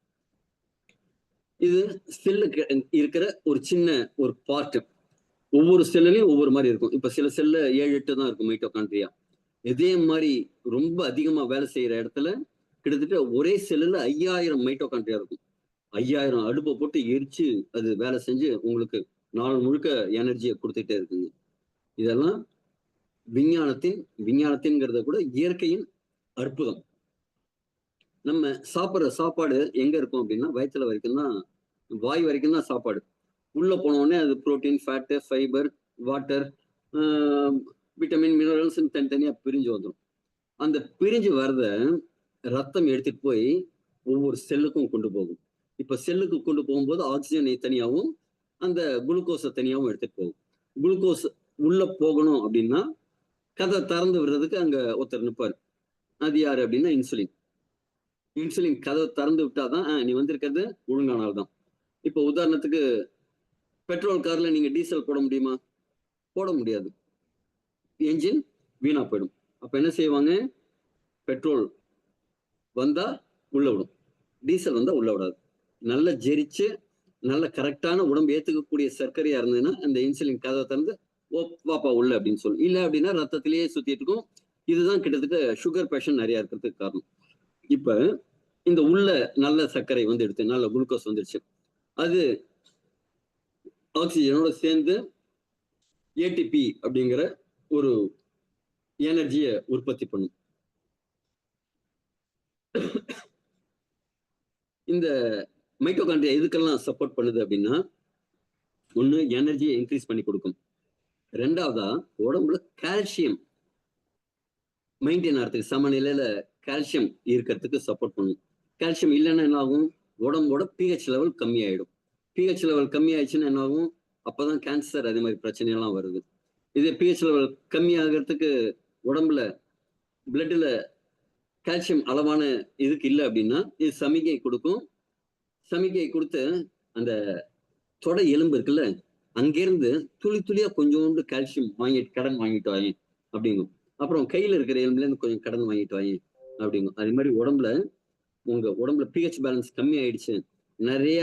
இது செல்லுக்கு இருக்கிற ஒரு சின்ன ஒரு பார்ட். ஒவ்வொரு செல்லுலையும் ஒவ்வொரு மாதிரி இருக்கும். இப்ப சில செல்ல 7, 8 தான் இருக்கும் மைட்டோகாண்ட்ரியா. இதே மாதிரி ரொம்ப அதிகமா வேலை செய்யற இடத்துல கிட்டத்தட்ட ஒரே செல்லுல 5000 மைட்டோகாண்ட்ரியா இருக்கும். 5000 அடுப்பை போட்டு எரிச்சு அது வேலை செஞ்சு உங்களுக்கு நாள் முழுக்க எனர்ஜியை கொடுத்துட்டே இருக்குங்க. இதெல்லாம் விஞ்ஞானத்தின்ங்கிறத கூட இயற்கையின் அற்புதம். நம்ம சாப்பிட்ற சாப்பாடு எங்க இருக்கும் அப்படின்னா வயிற்றுல வரைக்கும் தான், வாய் வரைக்கும் தான் சாப்பாடு. உள்ள போனோடனே அது protein, fat, fibre, water, vitamin, minerals தனித்தனியா பிரிஞ்சு வந்துடும். அந்த பிரிஞ்சு வர்றத ரத்தம் எடுத்துட்டு போய் ஒவ்வொரு செல்லுக்கும் கொண்டு போகும். இப்ப செல்லுக்கு கொண்டு போகும்போது ஆக்சிஜனை தனியாகவும் அந்த குளுக்கோஸை தனியாகவும் எடுத்துட்டு போகும். குளுக்கோஸ் உள்ள போகணும் அப்படின்னா கதை திறந்து விடுறதுக்கு அங்க ஒருத்தர் நிற்பாரு. அது யாரு அப்படின்னா இன்சுலின். இன்சுலின் கதவை திறந்து விட்டாதான் நீ வந்திருக்கிறது ஒழுங்கானால் தான். இப்போ உதாரணத்துக்கு பெட்ரோல் கார்ல நீங்க டீசல் போட முடியுமா? போட முடியாது. என்ஜின் வீணா போயிடும். அப்ப என்ன செய்வாங்க? பெட்ரோல் வந்தா உள்ள விடும், டீசல் வந்தா உள்ள விடாது. நல்ல ஜெரிச்சு நல்ல கரெக்டான உடம்பு ஏத்துக்கக்கூடிய சர்க்கரையா இருந்ததுன்னா அந்த இன்சுலின் கதவை திறந்து ஓ வாப்பா உள்ள அப்படின்னு சொல்லும். இல்லை அப்படின்னா ரத்தத்திலேயே சுத்திட்டு இருக்கும். இதுதான் கிட்டத்தட்ட சுகர் பேஷண்ட் நிறைய இருக்கிறதுக்கு காரணம். இப்ப இந்த உள்ள நல்ல சர்க்கரை வந்து எடுத்து நல்ல குளுக்கோஸ் வந்துருச்சு. அது ஆக்சிஜனோட சேர்ந்து ஏடிபி அப்படிங்கிற ஒரு எனர்ஜியை உற்பத்தி பண்ணும். இந்த மைட்டோகாண்ட்ரியா எதுக்கெல்லாம் சப்போர்ட் பண்ணுது அப்படின்னா, ஒண்ணு எனர்ஜியை இன்க்ரீஸ் பண்ணி கொடுக்கும். ரெண்டாவதா உடம்புல கால்சியம் மெயின்டைன் ஆகிறதுக்கு, சமநிலையில கால்சியம் இருக்கிறதுக்கு சப்போர்ட் பண்ணும். கால்சியம் இல்லைன்னா என்ன ஆகும்? உடம்போட பிஹெச் லெவல் கம்மி ஆயிடும். பிஹெச் லெவல் கம்மி ஆயிடுச்சுன்னா என்ன ஆகும்? அப்பதான் கேன்சர் அதே மாதிரி பிரச்சனை எல்லாம் வருது. இது பிஹெச் லெவல் கம்மி ஆகிறதுக்கு உடம்புல பிளட்ல கால்சியம் அளவான இதுக்கு இல்லை அப்படின்னா இது சமிகை கொடுக்கும். சமிகை கொடுத்து அந்த தொடை எலும்பு இருக்குல்ல, அங்கிருந்து துளி துளியா கொஞ்சோண்டு கால்சியம் வாங்கிட்டு கடன் வாங்கிட்டு வாங்க அப்படிங்கும். அப்புறம் கையில இருக்கிற எலும்புல இருந்து கொஞ்சம் கடன் வாங்கிட்டு வாங்க அப்படிங்கும். அதே மாதிரி உங்க உடம்புல பிஹெச் பேலன்ஸ் கம்மி ஆயிடுச்சு, நிறைய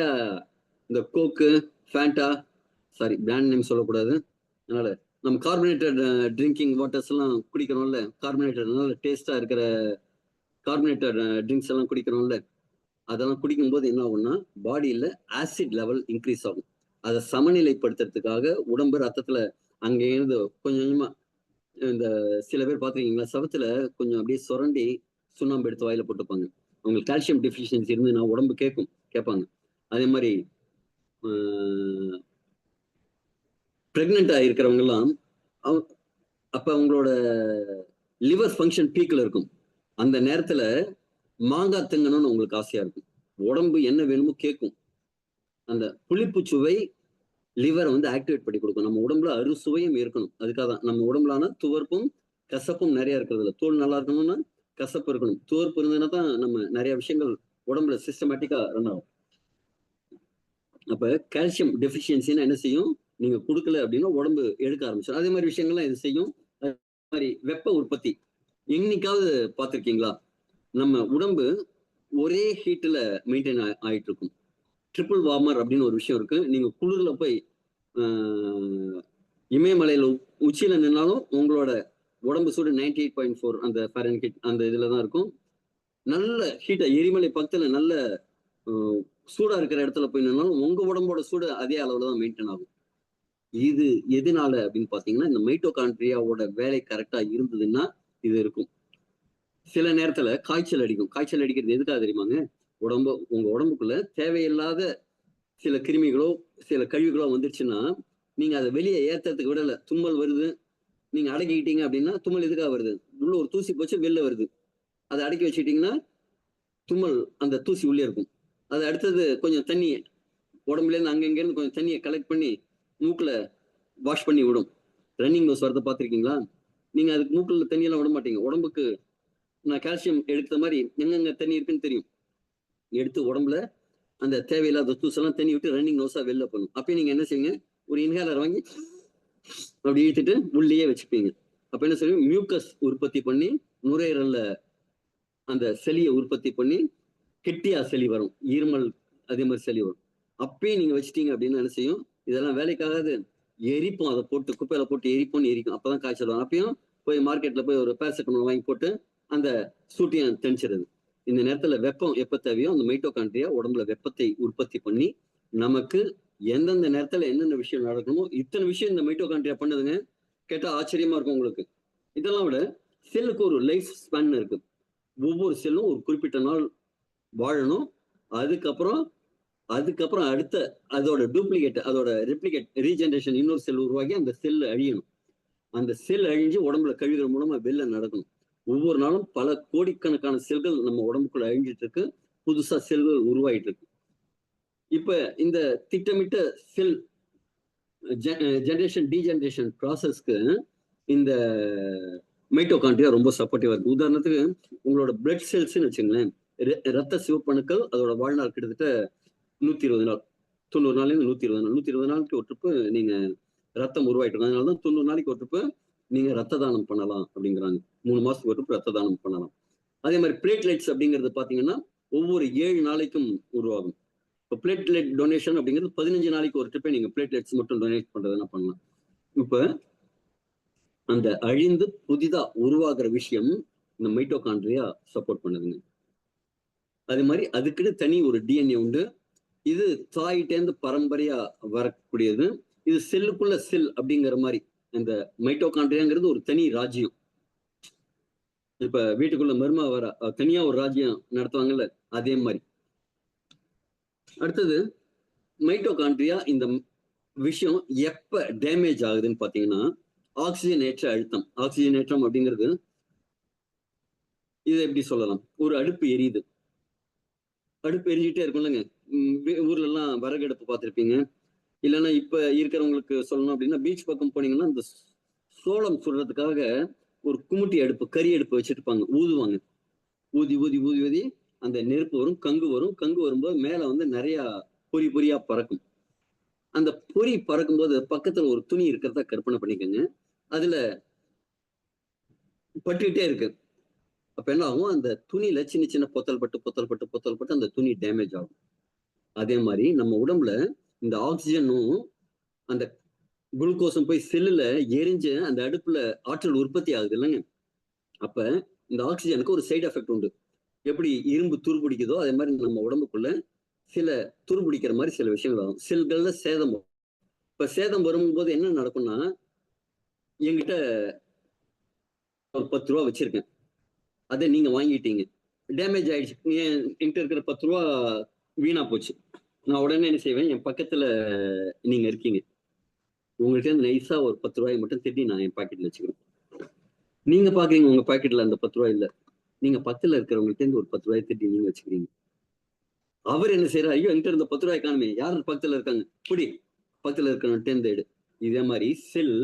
இந்த கோக்கு, ஃபேண்டா, சாரி பிராண்ட் நேம் சொல்லக்கூடாது, அதனால நம்ம கார்பனேட்டட் ட்ரிங்கிங் வாட்டர்ஸ் எல்லாம் குடிக்கிறோம்ல, கார்பனேட்டட் நல்ல டேஸ்டா இருக்கிற கார்பனேட்டட் ட்ரிங்க்ஸ் எல்லாம் குடிக்கிறோம்ல, அதெல்லாம் குடிக்கும்போது என்ன ஆகும்னா பாடியில ஆசிட் லெவல் இன்க்ரீஸ் ஆகும். அதை சமநிலைப்படுத்துறதுக்காக உடம்பு ரத்தத்துல அங்கேருந்து கொஞ்சம் கொஞ்சமா, இந்த சில பேர் பாத்திருக்கீங்களா, சவத்துல கொஞ்சம் அப்படியே சுரண்டி சுண்ணாம்பு எடுத்து வாயில போட்டுப்பாங்க. அவங்களுக்கு கால்சியம் டெஃபிஷியன்சி இருந்துன்னா உடம்பு கேட்பாங்க. அதே மாதிரி பிரெக்னெண்டா இருக்கிறவங்க எல்லாம் அப்ப அவங்களோட லிவர் ஃபங்க்ஷன் பீக்ல இருக்கும். அந்த நேரத்துல மாங்காய் திங்கணும்னு உங்களுக்கு ஆசையா இருக்கும். உடம்பு என்ன வேணுமோ கேட்கும். அந்த புளிப்பு சுவை லிவரை வந்து ஆக்டிவேட் பண்ணி கொடுக்கும். நம்ம உடம்புல அறுசுவையும் இருக்கணும். அதுக்காக தான் நம்ம உடம்புலான துவர்ப்பும் கசப்பும் நிறைய இருக்கிறதுல. தோல் நல்லா இருக்கணும்னா கசப்பு இருக்கணும். துவர்ப்பு இருந்ததுன்னா தான் நம்ம நிறைய விஷயங்கள் உடம்புல சிஸ்டமேட்டிக்கா ரன் ஆகும். அப்ப கால்சியம் டெஃபிஷியன்சின்னு என்ன செய்யும்? நீங்க கொடுக்கல அப்படின்னா உடம்பு எடுக்க ஆரம்பிச்சிடும். அதே மாதிரி விஷயங்கள்லாம் இது செய்யும். அதே மாதிரி வெப்ப உற்பத்தி என்னைக்காவது பார்த்திருக்கீங்களா? நம்ம உடம்பு ஒரே ஹீட்ல மெயின்டைன் ஆயிட்டு இருக்கும். ட்ரிபிள் வார்மர் அப்படின்னு ஒரு விஷயம் இருக்கு. நீங்க குளிர்ல போய் இமயமலையில உச்சியில நின்னாலும் உங்களோட உடம்பு சூடு 98.4 அந்த ஃபாரன்ஹீட் அந்த இதுலதான் இருக்கும். நல்ல ஹீட்டா எரிமலை பக்கத்துல நல்ல சூடா இருக்கிற இடத்துல போய் நின்னாலும் உங்க உடம்போட சூடு அதே அளவுல தான் மெயின்டைன் ஆகும். இது எதனால அப்படின்னு பாத்தீங்கன்னா, இந்த மைட்டோகாண்ட்ரியாவோட வேலை கரெக்டா இருந்ததுன்னா இது இருக்கும். சில நேரத்துல காய்ச்சல் அடிக்கும். காய்ச்சல் அடிக்கிறது எதுக்காக தெரியுமாங்க? உங்க உடம்புக்குள்ள தேவையில்லாத சில கிருமிகளோ சில கழிவுகளோ வந்துருச்சுன்னா நீங்க அதை வெளியே ஏத்துறதுக்கு விடல. தும்மல் வருது, நீங்க அடக்கிக்கிட்டீங்க அப்படின்னா தும்மல் எதுக்காக வருது? உள்ள ஒரு தூசி போச்சு வெளில வருது. அதை அடக்கி வச்சுக்கிட்டீங்கன்னா தும்மல் அந்த தூசி உள்ளே இருக்கும். அது அடுத்தது கொஞ்சம் தண்ணி உடம்புல இருந்து அங்கங்கிருந்து கொஞ்சம் தண்ணியை கலெக்ட் பண்ணி மூக்குல வாஷ் பண்ணி விடும். ரன்னிங் நோஸ் வரதை பார்த்துருக்கீங்களா? நீங்க அதுக்கு மூக்குல தண்ணியெல்லாம் விட மாட்டீங்க. உடம்புக்கு நான் கால்சியம் எடுத்த மாதிரி எங்கெங்க தண்ணி இருக்குன்னு தெரியும். எடுத்து உடம்புல அந்த தேவையில்லாத தூசெல்லாம் தண்ணி விட்டு ரன்னிங் நோஸா வெளில பண்ணும். அப்பயும் நீங்க என்ன செய்யுங்க? ஒரு இன்ஹேலர் வாங்கி அப்படி இழுத்துட்டு உள்ளேயே வச்சுப்பீங்க. அப்ப என்ன செய்யும்? மியூக்கஸ் உற்பத்தி பண்ணி நுரையீரல்ல அந்த செலியை உற்பத்தி பண்ணி கெட்டியா செலி வரும். இருமல் அதே மாதிரி செலி வரும். அப்பயும் நீங்க வச்சுட்டீங்க அப்படின்னு என்ன செய்யும்? இதெல்லாம் வேலைக்காகாது, எரிப்போம். அதை போட்டு குப்பையில போட்டு எரிப்போம்னு எரிக்கும். அப்பதான் காய்ச்சல் வரும். அப்பயும் போய் மார்க்கெட்ல போய் ஒரு பேராசிட்டமால் வாங்கி போட்டு அந்த சூட்டையும் தெளிச்சிருது. இந்த நேரத்துல வெப்பம் எப்ப தேவையோ அந்த மைட்டோகாண்ட்ரியா உடம்புல வெப்பத்தை உற்பத்தி பண்ணி நமக்கு எந்தெந்த நேரத்துல என்னென்ன விஷயம் நடக்கணுமோ இத்தனை விஷயம் இந்த மைட்டோகாண்ட்ரியா பண்ணுதுங்க. கேட்டா ஆச்சரியமா இருக்கும் உங்களுக்கு. இதெல்லாம் விட செல்லுக்கு ஒரு லைஃப் ஸ்பேன் இருக்கு. ஒவ்வொரு செல்லும் ஒரு குறிப்பிட்ட நாள் வாழணும். அதுக்கப்புறம் அடுத்த அதோட டூப்ளிகேட், அதோட ரெப்ளிகேட், ரீஜெனரேஷன் இன்னொரு செல் உருவாக்கி அந்த செல் அழியணும். அந்த செல் அழிஞ்சு உடம்புல கழிவுகள் மூலமா வெளில நடக்கணும். ஒவ்வொரு நாளும் பல கோடிக்கணக்கான செல்கள் நம்ம உடம்புக்குள்ள அழிஞ்சிட்டு இருக்கு. புதுசா செல்கள் உருவாயிட்டு இருக்கு. இப்ப இந்த திட்டமிட்ட செல் ஜெனரேஷன் டீஜெனரேஷன் ப்ராசஸ்க்கு இந்த மைட்டோகாண்ட்ரியா ரொம்ப சப்போர்ட்டிவா இருக்கு. உதாரணத்துக்கு உங்களோட பிளட் செல்ஸ்ன்னு வச்சுங்களேன், ரத்த சிவப்பணுக்கள் அதோட வாழ்நாள் கிட்டத்தட்ட 120 நாள், 90 நாள்ல 120 நாள், 120 நாளைக்கு ஒரு ட்ரிப்பு நீங்க ரத்தம் உருவாயிட்டு இருக்கும். அதனாலதான் 90 நாளைக்கு ஒரு ட்ரிப்பு நீங்க ரத்த தானம் பண்ணலாம் அப்படிங்கிறாங்க. 3 மாசத்துக்கு ஒரு ட்ரிப்பு ரத்த தானம் பண்ணலாம். அதே மாதிரி பிளேட்லெட்ஸ் அப்படிங்கிறது பாத்தீங்கன்னா ஒவ்வொரு 7 நாளைக்கும் உருவாகும். இப்போ பிளேட்லெட் டொனேஷன் அப்படிங்கிறது 15 நாளைக்கு ஒரு ட்ரிப்பை நீங்க பிளேட்லெட்ஸ் மட்டும் டொனேட் பண்றதுன்னா பண்ணலாம். இப்ப அந்த அழிந்து புதிதா உருவாகிற விஷயம் இந்த மைட்டோகாண்ட்ரியா சப்போர்ட் பண்ணுதுங்க. அதே மாதிரி அதுக்குன்னு தனி ஒரு டிஎன்ஏ உண்டு. இது தாயிட்டேந்து பரம்பரையா வரக்கூடியது. இது செல்லுக்குள்ள செல் அப்படிங்கிற மாதிரி இந்த மைட்டோகாண்ட்ரியாங்கிறது ஒரு தனி ராஜ்யம். இப்ப வீட்டுக்குள்ள மருமா வர தனியா ஒரு ராஜ்யம் நடத்துவாங்கல்ல, அதே மாதிரி. அடுத்தது மைட்டோகாண்ட்ரியா இந்த விஷயம் எப்ப டேமேஜ் ஆகுதுன்னு பாத்தீங்கன்னா, ஆக்சிஜனேற்ற அழுத்தம். ஆக்சிஜனேற்றம் அப்படிங்கிறது இதை எப்படி சொல்லலாம்? ஒரு அடுப்பு எரியுது. அடுப்பு எரிஞ்சுட்டே இருக்கும்லங்க. ஊர்ல எல்லாம் விறகு அடுப்பு பார்த்திருப்பீங்க. இல்லைன்னா இப்ப இருக்கிறவங்களுக்கு சொல்லணும் அப்படின்னா, பீச் பக்கம் போனீங்கன்னா, இந்த சோளம் சுடுறதுக்காக ஒரு குமுட்டி அடுப்பு, கரி அடுப்பு வச்சிருப்பாங்க. ஊதுவாங்க. ஊதி ஊதி ஊதி ஊதி அந்த நெருப்பு வரும், கங்கு வரும். கங்கு வரும்போது மேல வந்து நிறைய பொறி பொறியா பறக்கும். அந்த பொறி பறக்கும்போது பக்கத்துல ஒரு துணி இருக்கிறதா கற்பனை பண்ணிக்கோங்க. அதுல பட்டுக்கிட்டே இருக்கு. அப்ப என்ன ஆகும்? அந்த துணியில சின்ன சின்ன பொத்தல் பட்டு பொத்தல் பட்டு பொத்தல் பட்டு அந்த துணி டேமேஜ் ஆகும். அதே மாதிரி நம்ம உடம்புல இந்த ஆக்சிஜனும் அந்த குளுக்கோஸும் போய் செல்லுல எரிஞ்சு அந்த அடுப்புல ஆற்றல் உற்பத்தி ஆகுது இல்லைங்க. அப்ப இந்த ஆக்சிஜனுக்கு ஒரு சைடு எஃபெக்ட் உண்டு. எப்படி இரும்பு துருபிடிக்குதோ அதே மாதிரி நம்ம உடம்புக்குள்ள சில துருபிடிக்கிற மாதிரி சில விஷயங்கள் ஆகும். செல்கள்ல சேதம் வரும். இப்ப சேதம் வரும்போது என்ன நடக்கும்னா, என்கிட்ட ஒரு 10 ரூபா வச்சிருக்கேன். அதை நீங்க வாங்கிட்டீங்க. டேமேஜ் ஆயிடுச்சு. என்கிட்ட இருக்கிற 10 ரூபா வீணா போச்சு. நான் உடனே என்ன செய்வேன்? என் பக்கத்துல நீங்க இருக்கீங்க. உங்கள்ட்ட நைஸா ஒரு 10 ரூபாயை மட்டும் திட்டி நான் என் பாக்கெட்ல வச்சுக்கிறேன். நீங்க பாக்குறீங்க உங்க பாக்கெட்ல அந்த 10 ரூபாய் இல்ல. நீங்க பக்கத்துல இருக்கிறவங்கள்ட்ட இருந்து ஒரு 10 ரூபாயை திட்டி நீங்க வச்சுக்கிறீங்க. அவர் என்ன செய்யறாரு? ஐயோ என்கிட்ட இருந்த 10 ரூபாய் காணுமே, யார் பக்கத்துல இருக்காங்க? புடி, பக்கத்துல இருக்கிறவன்ட்ட இருந்து எடு. இதே மாதிரி செல்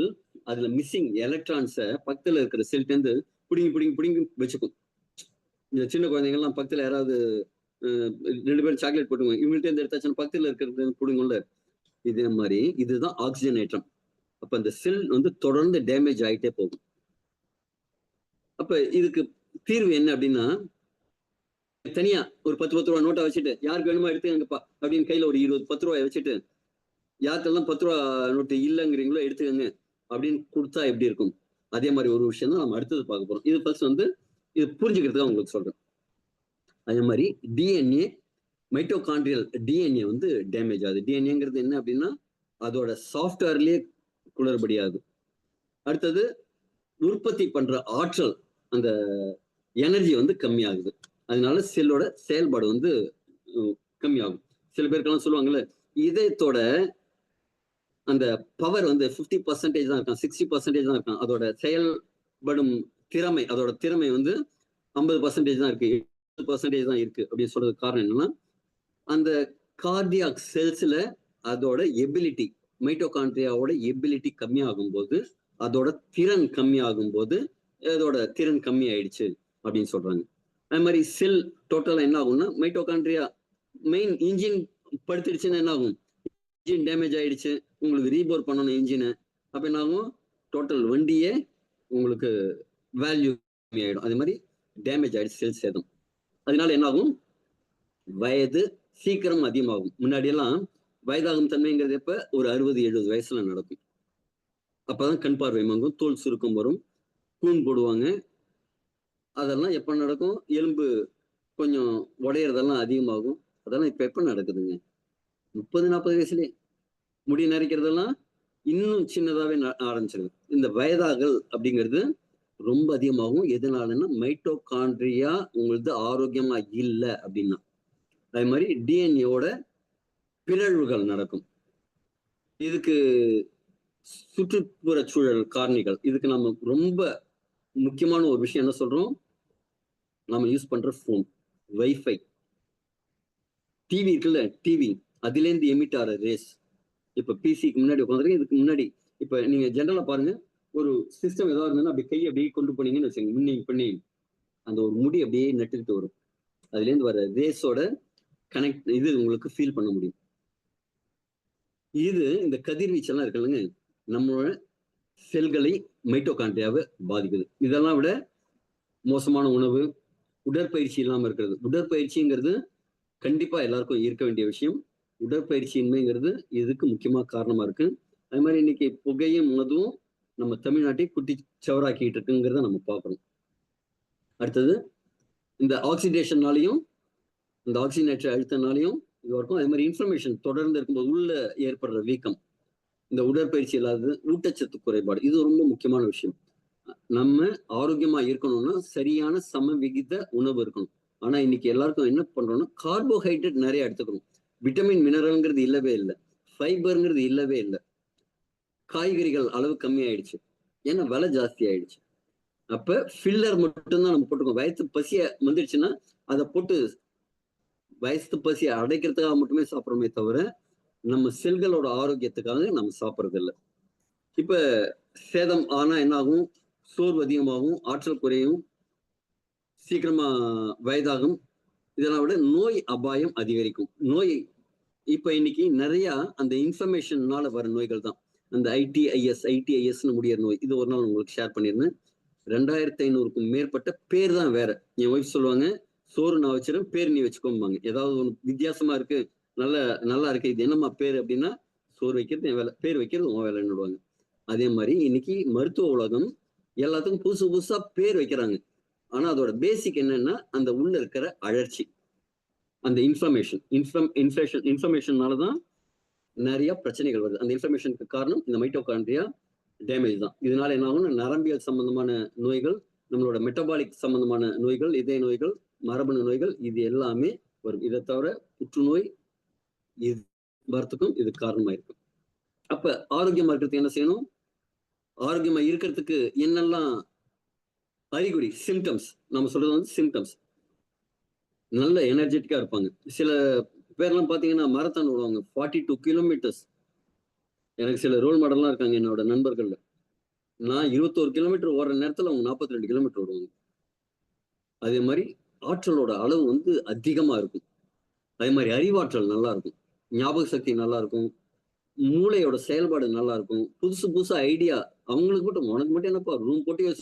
அதுல மிஸ்ஸிங் எலக்ட்ரான்ஸை பக்கத்துல இருக்கிற செல்ட்ட இருந்து பிடிங்கி பிடிங்கி பிடிங்கி வச்சுக்கும். இந்த சின்ன குழந்தைங்க எல்லாம் பக்கத்துல யாராவது 2 பேரும் சாக்லேட் போட்டுக்குவாங்க. இவங்கள்ட்ட இருந்து எடுத்தாச்சுன்னா பக்கத்துல இருக்கிறது பிடிங்கும்ல. இதே மாதிரி இதுதான் ஆக்சிஜன் ஏற்றம். அப்ப அந்த செல் வந்து தொடர்ந்து டேமேஜ் ஆயிட்டே போகும். அப்ப இதுக்கு தீர்வு என்ன அப்படின்னா, தனியா ஒரு 10 ரூபா நோட்டா வச்சுட்டு யாருக்கு வேணுமோ எடுத்துக்கங்கப்பா அப்படின்னு கையில ஒரு 20 10 ரூபாய் வச்சுட்டு, யாருக்கெல்லாம் 10 ரூபா நோட்டு இல்லைங்கிறீங்களோ எடுத்துக்கங்க அப்படின்னு கொடுத்தா எப்படி இருக்கும்? அதே மாதிரி ஒரு விஷயம் தான் நம்ம அடுத்தது பார்க்க போறோம். இது ஃபர்ஸ்ட் வந்து இது புரிஞ்சுக்கிறதுக்கு உங்களுக்கு சொல்றேன். அதே மாதிரி டிஎன்ஏ, மைட்டோகாண்ட்ரியல் டிஎன்ஏ வந்து டேமேஜ் ஆகுது. டிஎன்ஏங்கிறது என்ன அப்படின்னா, அதோட சாஃப்ட்வேர்லயே குளறுபடியாகுது. அடுத்தது உற்பத்தி பண்ற ஆற்றல், அந்த எனர்ஜி வந்து கம்மியாகுது. அதனால செல்லோட செயல்பாடு வந்து கம்மியாகும். சில பேருக்கெல்லாம் சொல்லுவாங்கல்ல, இதயத்தோட அந்த பவர் வந்து 50% தான் இருக்கான், 60% தான் இருக்கான். அதோட செயல்படும் திறமை, அதோட திறமை வந்து 50% தான் இருக்கு, 70% தான் இருக்கு அப்படின்னு சொல்றதுக்கு காரணம் என்னன்னா, அந்த கார்டியாக் செல்ஸ்ல அதோட எபிலிட்டி, மைட்டோகாண்ட்ரியாவோட எபிலிட்டி கம்மியாகும் போது, அதோட திறன் கம்மியாகும் போது, அதோட திறன் கம்மி ஆயிடுச்சு அப்படின்னு சொல்றாங்க. அது மாதிரி செல் டோட்டலா என்ன ஆகும்னா, மைட்டோகாண்ட்ரியா மெயின் இன்ஜின் படுத்துடுச்சுன்னா என்ன ஆகும்? இன்ஜின் டேமேஜ் ஆயிடுச்சு, உங்களுக்கு ரீபோர் பண்ணணும் இன்ஜினை. அப்ப என்ன ஆகும்? டோட்டல் வண்டியே உங்களுக்கு வேல்யூ கம்மி ஆயிடும். அதே மாதிரி டேமேஜ் ஆயிடுச்சு, செல் சேதம். அதனால என்ன ஆகும்? வயது சீக்கிரம் அதிகமாகும். முன்னாடி எல்லாம் வயதாகும் தன்மைங்கிறது எப்ப? ஒரு 60-70 வயசுல நடக்கும். அப்பதான் கண் பார்வை மங்கும், தோல் சுருக்கம் வரும், கூன் போடுவாங்க. அதெல்லாம் எப்ப நடக்கும்? எலும்பு கொஞ்சம் உடையறதெல்லாம் அதிகமாகும். அதெல்லாம் இப்ப எப்ப நடக்குதுங்க? 30-40 வயசுலயே முடி நரைக்கிறதெல்லாம் இன்னும் சின்னதாவே ஆரம்பிச்சிருது. இந்த வயதாகல் அப்படிங்கிறது ரொம்ப அதிகமாகும். எதனாலன்னா மைட்டோகாண்ட்ரியா உங்களது ஆரோக்கியமா இல்லை அப்படின்னா. அதே மாதிரி டிஎன்ஏவோட பிறழ்வுகள் நடக்கும். இதுக்கு சுற்றுப்புற சூழல் காரணிகள், இதுக்கு நம்ம ரொம்ப முக்கியமான ஒரு விஷயம் என்ன சொல்றோம்? நம்ம யூஸ் பண்ற போன், வைஃபை, டிவி இருக்குல்ல, டிவி, அதுல இருந்து எமிட் ஆற ரேஸ். இப்ப பிசிக்கு முன்னாடி உட்காந்துருக்கு, இதுக்கு முன்னாடி இப்ப நீங்க ஜெனரலா பாருங்க, ஒரு சிஸ்டம் ஏதாவது இருந்ததுன்னா அப்படி கையை அப்படியே கொண்டு போனீங்கன்னு வச்சுங்க, முன்னையும் பண்ணி அந்த ஒரு முடி அப்படியே நட்டுக்கிட்டு வரும். அதுல இருந்து வர ரேஸோட கனெக்ட் இது உங்களுக்கு ஃபீல் பண்ண முடியும். இது இந்த கதிர்வீச்செல்லாம் இருக்கு இல்லைங்க, நம்மளோட செல்களை, மைட்டோகாண்ட்ரியாவை பாதிக்குது. இதெல்லாம் விட மோசமான உணவு, உடற்பயிற்சி இல்லாம இருக்கிறது. உடற்பயிற்சிங்கிறது கண்டிப்பா எல்லாருக்கும் இருக்க வேண்டிய விஷயம். உடற்பயிற்சியின்மைங்கிறது இதுக்கு முக்கியமா காரணமா இருக்கு. அது மாதிரி இன்னைக்கு புகையும் மதுவும் நம்ம தமிழ்நாட்டை குட்டி சவராக்கிட்டு இருக்குங்கிறத நம்ம பார்க்கணும். அடுத்தது இந்த ஆக்சிடேஷன்னாலையும், இந்த ஆக்சிஜனேற்ற அழுத்தனாலையும் இது வரைக்கும். அதே மாதிரி இன்ஃப்ளமேஷன் தொடர்ந்து இருக்கும்போது உள்ள ஏற்படுற வீக்கம், இந்த உடற்பயிற்சி இல்லாதது, ஊட்டச்சத்து குறைபாடு, இது ரொம்ப முக்கியமான விஷயம். நம்ம ஆரோக்கியமா இருக்கணும்னா சரியான சமவிகித உணவு இருக்கணும். ஆனா இன்னைக்கு எல்லாருக்கும் என்ன பண்றோம்னா, கார்போஹைட்ரேட் நிறைய எடுத்துக்கணும். விட்டமின் மினரல்ங்கிறது இல்லவே இல்லை. ஃபைபருங்கிறது இல்லவே இல்லை. காய்கறிகள் அளவு கம்மி ஆயிடுச்சு, ஏன்னா விலை ஜாஸ்தி ஆயிடுச்சு. அப்ப ஃபில்லர் மட்டும்தான் நம்ம போட்டுக்கோம். வயசு பசிய வந்துடுச்சுன்னா அதை போட்டு வயசு பசியை அடைக்கிறதுக்காக மட்டுமே சாப்பிட்றோமே தவிர நம்ம செல்களோட ஆரோக்கியத்துக்காக நம்ம சாப்பிட்றது இல்லை. இப்ப சேதம் ஆனா என்ன ஆகும்? சோர்வு அதிகமாகும், ஆற்றல் குறையும், சீக்கிரமா வயதாகும். இதெல்லாம் விட நோய் அபாயம் அதிகரிக்கும். நோய் இப்ப இன்னைக்கு நிறைய அந்த இன்ஃபர்மேஷன்னால வர நோய்கள் தான். அந்த ஐடிஐஎஸ்னு முடியிற நோய். இது ஒரு நாள் உங்களுக்கு ஷேர் பண்ணிருந்தேன். 2500க்கும் மேற்பட்ட பேர் தான் வேற. என் ஒய்ஃப் சொல்லுவாங்க, சோறு நான் வச்சிருக்கேன், பேர் நீ வச்சுக்கோம்பாங்க. ஏதாவது ஒண்ணு வித்தியாசமா இருக்கு, நல்ல நல்லா இருக்கு, இது என்னம்மா பேர் அப்படின்னா, சோறு வைக்கிறது என் வேலை, பேர் வைக்கிறது உன் வேலைன்னுடுவாங்க. அதே மாதிரி இன்னைக்கு மருத்துவ உலகம் எல்லாத்துக்கும் புதுசு புதுசா பேர் வைக்கிறாங்க. ஆனா அதோட பேசிக் என்னன்னா, அந்த உள்ள இருக்கிற அழற்சி, அந்த இன்ஃபர்மேஷன்னாலதான் நிறைய பிரச்சனைகள் வருது. அந்த இன்ஃபர்மேஷனுக்கு காரணம் இந்த மைட்டோகாண்ட்ரியா டேமேஜ் தான். இதனால என்ன ஆகும்? நரம்பியல் சம்பந்தமான நோய்கள், நம்மளோட மெட்டபாலிக் சம்பந்தமான நோய்கள், இதய நோய்கள், மரபணு நோய்கள், இது எல்லாமே வரும். இதை தவிர புற்றுநோய் இது வரத்துக்கும் இது காரணமா இருக்கும். அப்ப ஆரோக்கியமா இருக்கிறதுக்கு என்ன செய்யணும்? ஆரோக்கியமா இருக்கிறதுக்கு என்னெல்லாம் அறிகுறி, சிம்டம்ஸ், நம்ம சொல்றது வந்து சிம்டம்ஸ். நல்ல எனர்ஜெட்டிக்கா இருப்பாங்க. சில பேர்லாம் பாத்தீங்கன்னா மாரத்தான் ஓடுவாங்க, 42 கிலோமீட்டர்ஸ். எனக்கு சில ரோல் மாடல்லாம் இருக்காங்க என்னோட நண்பர்கள்ல. நான் 21 கிலோமீட்டர் ஓடுற நேரத்துல அவங்க 42 கிலோமீட்டர் ஓடுவாங்க. அதே மாதிரி ஆற்றலோட அளவு வந்து அதிகமா இருக்கும். அதே மாதிரி அறிவாற்றல் நல்லா இருக்கும், ஞாபக சக்தி நல்லா இருக்கும், மூளையோட செயல்பாடு நல்லா இருக்கும், புதுசு புதுசா ஐடியா. அவங்களுக்கு மட்டும், உனக்கு மட்டும் என்னப்பா ரூம் போட்டு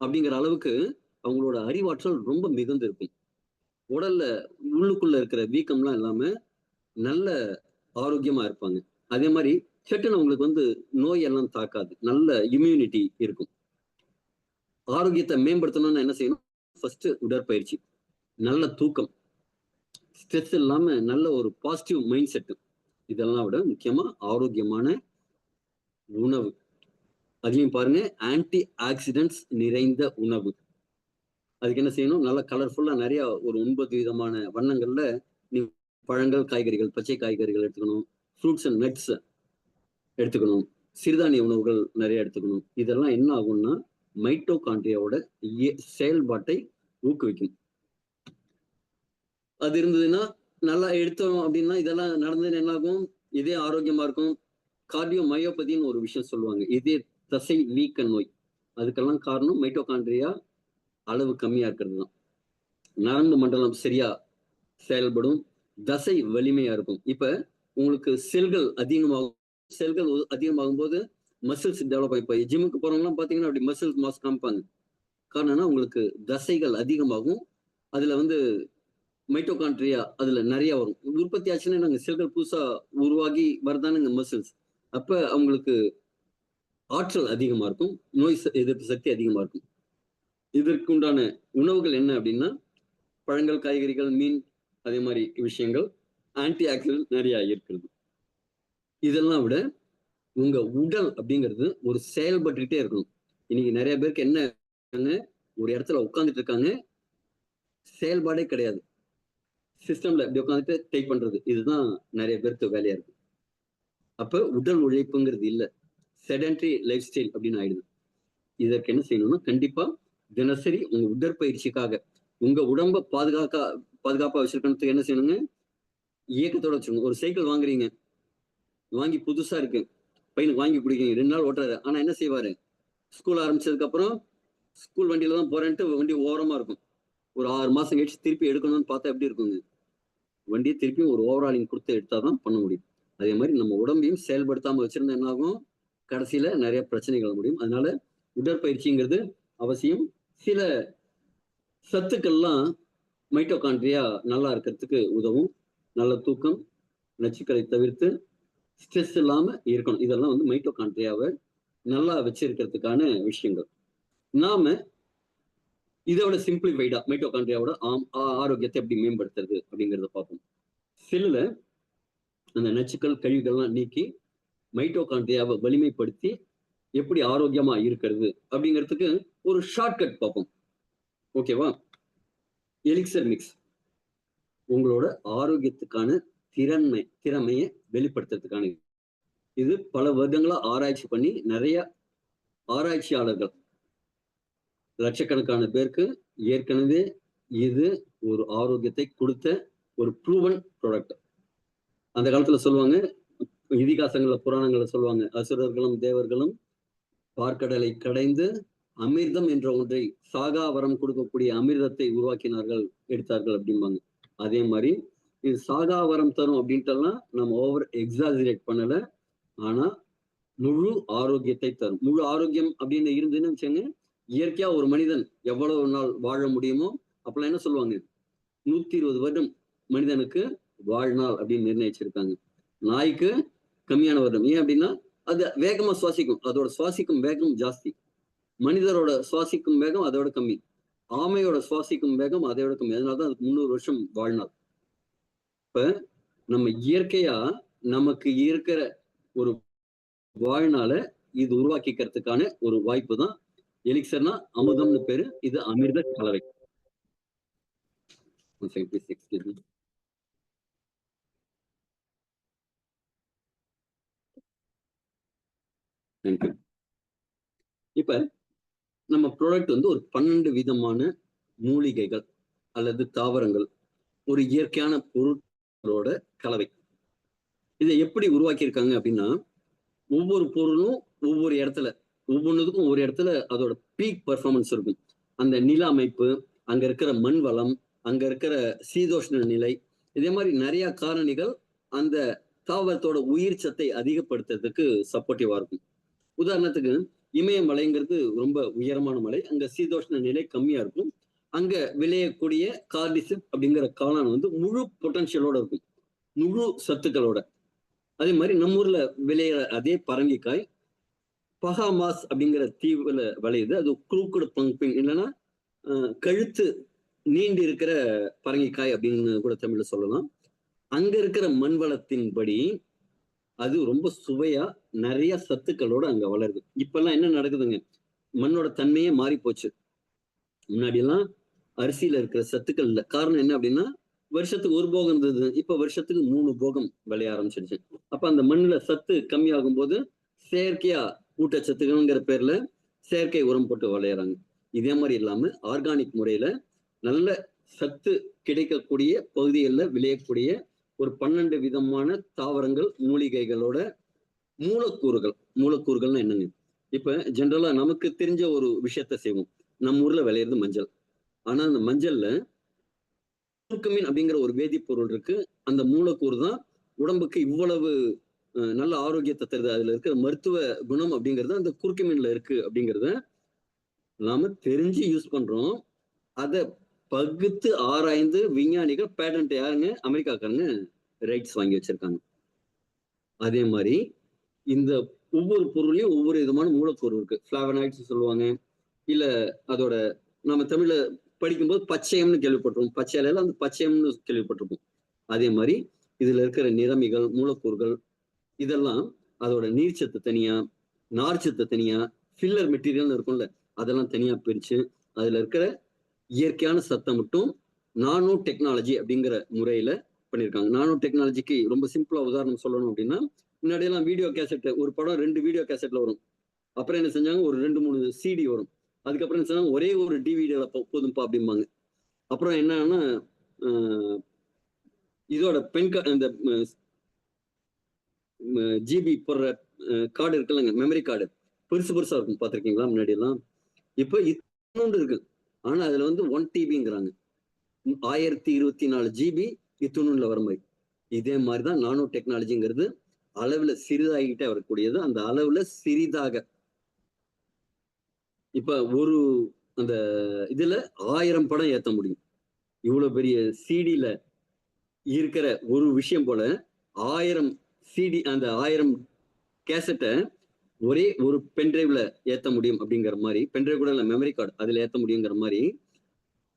அப்படிங்கிற அளவுக்கு அவங்களோட அறிவாற்றல் ரொம்ப மிகுந்து இருக்கும். உடல்ல உள்ளுக்குள்ள இருக்கிற வீக்கம்லாம் இல்லாம நல்ல ஆரோக்கியமா இருப்பாங்க. அதே மாதிரி சட்டுன்னு அவங்களுக்கு வந்து நோய் எல்லாம் தாக்காது, நல்ல இம்யூனிட்டி இருக்கும். ஆரோக்கியத்தை மேம்படுத்தணும்னு என்ன செய்யணும்? ஃபர்ஸ்ட் உடற்பயிற்சி, நல்ல தூக்கம், ஸ்ட்ரெஸ் இல்லாம நல்ல ஒரு பாசிட்டிவ் மைண்ட் செட். இதெல்லாம் விட முக்கியமா ஆரோக்கியமான உணவு. அதையும் பாருங்க, ஆன்டி ஆக்சிடென்ட்ஸ் நிறைந்த உணவு. அதுக்கு என்ன செய்யணும்? நல்லா கலர்ஃபுல்லா நிறைய ஒரு 9 விதமான வண்ணங்கள்ல நீங்க பழங்கள், காய்கறிகள், பச்சை காய்கறிகள் எடுத்துக்கணும், ஃப்ரூட்ஸ் அண்ட் நட்ஸ் எடுத்துக்கணும், சிறுதானிய உணவுகள் நிறைய எடுத்துக்கணும். இதெல்லாம் என்ன ஆகும்னா மைட்டோகாண்ட்ரியாவோட செயல்பாட்டை ஊக்குவிக்கும். அது இருந்ததுன்னா, நல்லா எடுத்தோம் அப்படின்னா, இதெல்லாம் நடந்ததுன்னு என்ன ஆகும்? இதே ஆரோக்கியமா இருக்கும். கார்டியோ மயோபதின்னு ஒரு விஷயம் சொல்லுவாங்க, இதே தசை வீக்க நோய். அதுக்கெல்லாம் காரணம் மைட்டோகாண்ட்ரியா அளவு கம்மியா இருக்கிறது தான். நரம்பு மண்டலம் சரியா செயல்படும், தசை வலிமையா இருக்கும். இப்ப உங்களுக்கு செல்கள் அதிகமாகும் போது மசில்ஸ் டெவலப் ஆகும். இப்ப ஜிம்முக்கு போறவங்கலாம் பாத்தீங்கன்னா அப்படி மசில்ஸ் மாஸ் காமிப்பாங்க. காரணம்னா உங்களுக்கு தசைகள் அதிகமாகும். அதுல வந்து மைட்டோகாண்ட்ரியா அதுல நிறைய வரும். உற்பத்தி ஆச்சுன்னா நாங்க செல்கள் புதுசா உருவாகி வரதானுங்க மசில்ஸ். அப்ப அவங்களுக்கு ஆற்றல் அதிகமா இருக்கும், நோய் எதிர்ப்பு சக்தி அதிகமா இருக்கும். இதற்கு உண்டான உணவுகள் என்ன அப்படின்னா, பழங்கள், காய்கறிகள், மீன், அதே மாதிரி விஷயங்கள், ஆன்டி ஆக்சிடென்ட் நிறைய இருக்கிறது. இதெல்லாம் விட உங்க உடல் அப்படிங்கிறது ஒரு செயல்பட்டுக்கிட்டே இருக்கணும். இன்னைக்கு நிறைய பேருக்கு என்ன, ஒரு இடத்துல உட்கார்ந்துட்டு இருக்காங்க, செயல்பாடே கிடையாது, சிஸ்டம்ல இப்படி உட்காந்துட்டு டைப் பண்றது, இதுதான் நிறைய பேருக்கு வேலையா இருக்கு. அப்ப உடல் உழைப்புங்கிறது இல்ல, செடன்டரி லைஃப் ஸ்டைல் அப்படின்னு ஆயிடுது. இதற்கு என்ன செய்யணும்னா, கண்டிப்பா தினசரி உங்க உடற்பயிற்சிக்காக உங்க உடம்ப பாதுகாப்பா வச்சிருக்கிறதுக்கு என்ன செய்யணுங்க? இயக்கத்தோட வச்சுக்கணும். ஒரு சைக்கிள் வாங்குறீங்க, வாங்கி புதுசா இருக்கு, பையனுக்கு வாங்கி கொடுக்கீங்க, 2 நாள் ஓட்டுறாரு. ஆனா என்ன செய்வாரு? ஸ்கூல் ஆரம்பிச்சதுக்கு அப்புறம் ஸ்கூல் வண்டியில தான் போறேன்ட்டு வண்டி ஓரமா இருக்கும். ஒரு 6 மாசம் கழிச்சு திருப்பி எடுக்கணும்னு பார்த்தா எப்படி இருக்குங்க? வண்டியை திருப்பி ஒரு ஓவராலிங் கொடுத்து எடுத்தாதான் பண்ண முடியும். அதே மாதிரி நம்ம உடம்பையும் செயல்படுத்தாம வச்சிருந்தா என்ன ஆகும்? கடைசியில நிறைய பிரச்சனைகள் முடியும். அதனால உடற்பயிற்சிங்கிறது அவசியம். சில சத்துக்கள்லாம் மைட்டோகாண்ட்ரியா நல்லா இருக்கிறதுக்கு உதவும். நல்ல தூக்கம், நச்சுக்களை தவிர்த்து, ஸ்ட்ரெஸ் இல்லாம இருக்கணும். இதெல்லாம் வந்து மைட்டோகாண்ட்ரியாவை நல்லா வச்சிருக்கிறதுக்கான விஷயங்கள். நாம இதோட சிம்பிளிஃபைடா மைட்டோகாண்ட்ரியாவோட ஆரோக்கியத்தை எப்படி மேம்படுத்துறது அப்படிங்கிறத பார்ப்போம். செல்லுல அந்த நச்சுக்கள், கழிவுகள்லாம் நீக்கி மைட்டோகாண்ட்ரியாவை வலிமைப்படுத்தி எப்படி ஆரோக்கியமா இருக்கிறது அப்படிங்கிறதுக்கு ஒரு ஷார்ட்கட் பார்ப்போம். ஓகேவா? எலிக்சர் மிக்ஸ் உங்களோட ஆரோக்கியத்துக்கான திறமையை வெளிப்படுத்துறதுக்கான இது பல வருடங்களா ஆராய்ச்சி பண்ணி நிறைய ஆராய்ச்சியாளர்கள் லட்சக்கணக்கான பேருக்கு ஏற்கனவே இது ஒரு ஆரோக்கியத்தை கொடுத்த ஒரு ப்ரூவன் ப்ராடக்ட். அந்த காலத்துல சொல்லுவாங்க, இதிகாசங்கள்ல புராணங்கள்ல சொல்லுவாங்க, அசுரர்களும் தேவர்களும் பார்க்கடலை கடைந்து அமிர்தம் என்ற ஒன்றை சாகா வரம் கொடுக்கக்கூடிய அமிர்தத்தை உருவாக்கினார்கள், எடுத்தார்கள் அப்படிம்பாங்க. அதே மாதிரி இது சாகா வரம் தரும் அப்படின்ட்டுலாம் நம்ம ஓவர் எக்ஸாஜரேட் பண்ணல. ஆனா முழு ஆரோக்கியத்தை தரும். முழு ஆரோக்கியம் அப்படின்னு இருந்துன்னு வச்சுங்க, இயற்கையா ஒரு மனிதன் எவ்வளவு நாள் வாழ முடியுமோ அப்பெல்லாம் என்ன சொல்லுவாங்க, 120 வருடம் மனிதனுக்கு வாழ்நாள் அப்படின்னு நிர்ணயிச்சிருக்காங்க. நாய்க்கு கம்மியான வருடம். ஏன் அப்படின்னா அது வேகமா சுவாசிக்கும், அதோட சுவாசிக்கும் வேகம் ஜாஸ்தி. மனிதரோட சுவாசிக்கும் வேகம் அதோட கம்மி. ஆமையோட சுவாசிக்கும் வேகம் அதோட கம்மி. அதனாலதான் அதுக்கு 300 வருஷம் வாழ்நாள். இப்ப நம்ம இயற்கையா நமக்கு இருக்கிற ஒரு வாழ்நாள இது உருவாக்கிக்கிறதுக்கான ஒரு வாய்ப்பு தான் எலிக்சர்னா அமுதம்னு பேரு. இது அமிர்த கலவை. இப்ப நம்ம ப்ராடக்ட் வந்து ஒரு 12 விதமான மூலிகைகள் அல்லது தாவரங்கள், ஒரு இயற்கையான பொருட்களோட கலவை. இதை எப்படி உருவாக்கியிருக்காங்க அப்படின்னா, ஒவ்வொரு பொருளும் ஒவ்வொரு இடத்துல, ஒவ்வொன்றுக்கும் ஒரு இடத்துல அதோட பீக் பர்ஃபார்மன்ஸ் இருக்கும். அந்த நில அமைப்பு, அங்க இருக்கிற மண் வளம், அங்க இருக்கிற சீதோஷ்ண நிலை, இதே மாதிரி நிறைய காரணிகள் அந்த தாவரத்தோட உயிர் சத்தை அதிகப்படுத்துறதுக்கு சப்போர்ட்டிவா இருக்கும். உதாரணத்துக்கு இமயமலைங்கிறது ரொம்ப உயரமான மலை, அங்க சீதோஷ்ண நிலை கம்மியா இருக்கும். அங்க விளையக்கூடிய கார்டிசிப் அப்படிங்கிற காளான் வந்து முழு பொட்டன்ஷியலோட இருக்கும், முழு சத்துக்களோட. அதே மாதிரி நம்ம ஊர்ல விளையிற அதே பரங்கிக்காய் பகாமாஸ் அப்படிங்கிற தீவுல விளையுது. அது குரூக்குடு பங்கிங், இல்லைன்னா கழுத்து நீண்டு இருக்கிற பரங்கிக்காய் அப்படின்னு கூட தமிழ்ல சொல்லலாம். அங்க இருக்கிற மண் வளத்தின்படி அது ரொம்ப சுவையா நிறைய சத்துக்களோட அங்க வளருது. இப்பெல்லாம் என்ன நடக்குதுங்க, மண்ணோட தன்மையே மாறி போச்சு. முன்னாடி எல்லாம் அரிசியில இருக்கிற சத்துக்கள் இல்லை. காரணம் என்ன அப்படின்னா, வருஷத்துக்கு ஒரு போகம் இருந்தது, இப்ப வருஷத்துக்கு 3 போகம் விளைய ஆரம்பிச்சிருச்சு. அப்ப அந்த மண்ணுல சத்து கம்மியாகும் போது செயற்கையா ஊட்டச்சத்துக்கள்ங்கிற பேர்ல செயற்கை உரம் போட்டு விளையாடுறாங்க. இதே மாதிரி இல்லாம ஆர்கானிக் முறையில நல்ல சத்து கிடைக்கக்கூடிய பகுதிகளில் விளையக்கூடிய ஒரு 12 விதமான தாவரங்கள், மூலிகைகளோட மூலக்கூறுகள்னா என்னங்க, இப்ப ஜென்ரலா நமக்கு தெரிஞ்ச ஒரு விஷயத்த செய்வோம். நம்ம ஊர்ல விளையிறது மஞ்சள். ஆனா அந்த மஞ்சள்ல குர்குமின் அப்படிங்கிற ஒரு வேதிப்பொருள் இருக்கு. அந்த மூலக்கூறு தான் உடம்புக்கு இவ்வளவு நல்ல ஆரோக்கியத்தை தருது. அதுல இருக்கிற மருத்துவ குணம் அப்படிங்கிறது அந்த குர்குமின்ல இருக்கு அப்படிங்கிறத நாம தெரிஞ்சு யூஸ் பண்றோம். அதை பகுத்து ஆராய்ந்து விஞ்ஞானிகள் பேட்டன்ட் யாருங்க, அமெரிக்காக்காரங்க ரைட்ஸ் வாங்கி வச்சிருக்காங்க. அதே மாதிரி இந்த ஒவ்வொரு பொருளையும் ஒவ்வொரு விதமான மூலக்கூறு இருக்கு. பிளாவனாய்ட்ஸ் சொல்லுவாங்க, இல்ல அதோட நம்ம தமிழ்ல படிக்கும்போது பச்சையம்னு கேள்விப்பட்டிருப்போம். பச்சை இலையில அந்த பச்சையம்னு கேள்விப்பட்டிருப்போம். அதே மாதிரி இதுல இருக்கிற நிறமிகள், மூலக்கூறுகள் இதெல்லாம் அதோட நீர்ச்சத்து தனியா, நார்ச்சத்து தனியா, ஃபில்லர் மெட்டீரியல் இருக்கும்ல அதெல்லாம் தனியா பிரிச்சு அதுல இருக்கிற இயற்கையான சத்தை மட்டும் நானோ டெக்னாலஜி அப்படிங்கிற முறையில பண்ணியிருக்காங்க. நானோ டெக்னாலஜிக்கு ரொம்ப சிம்பிளா உதாரணம் சொல்லணும் அப்படின்னா, முன்னாடியெல்லாம் வீடியோ கேசட், ஒரு படம் 2 வீடியோ கேசட்ல வரும். அப்புறம் என்ன செஞ்சாங்க, ஒரு 2-3 சிடி வரும். அதுக்கப்புறம் என்ன செஞ்சாங்க, ஒரே ஒரு டிவிடியில போதும்பா அப்படிம்பாங்க. அப்புறம் என்னன்னா இதோட இந்த ஜிபி போடுற கார்டு இருக்குல்லங்க, மெமரி கார்டு பெருசு பெருசா இருக்கும், பார்த்துருக்கீங்களா முன்னாடி எல்லாம். இப்ப இத்தனோண்டு இருக்கு, ஆனா அதுல வந்து 1 TBங்கிறாங்க. 1024 GB இத்தனூன்ல வர மாதிரி. இதே மாதிரிதான் நானோ டெக்னாலஜிங்கிறது அளவுல சிறிதாகிட்டே வரக்கூடியது. அந்த அளவுல சிறிதாக இப்ப ஒரு அந்த இதுல 1000 படம் ஏத்த முடியும். இவ்வளவு பெரிய சிடில இருக்கிற ஒரு விஷயம் போல 1000 சிடி, அந்த 1000 கேசட்டை ஒரே ஒரு பென்டிரைவ்ல ஏத்த முடியும் அப்படிங்கிற மாதிரி, பென்டிரைவ் கூட இல்ல, மெமரி கார்டு அதுல ஏத்த முடியுங்கிற மாதிரி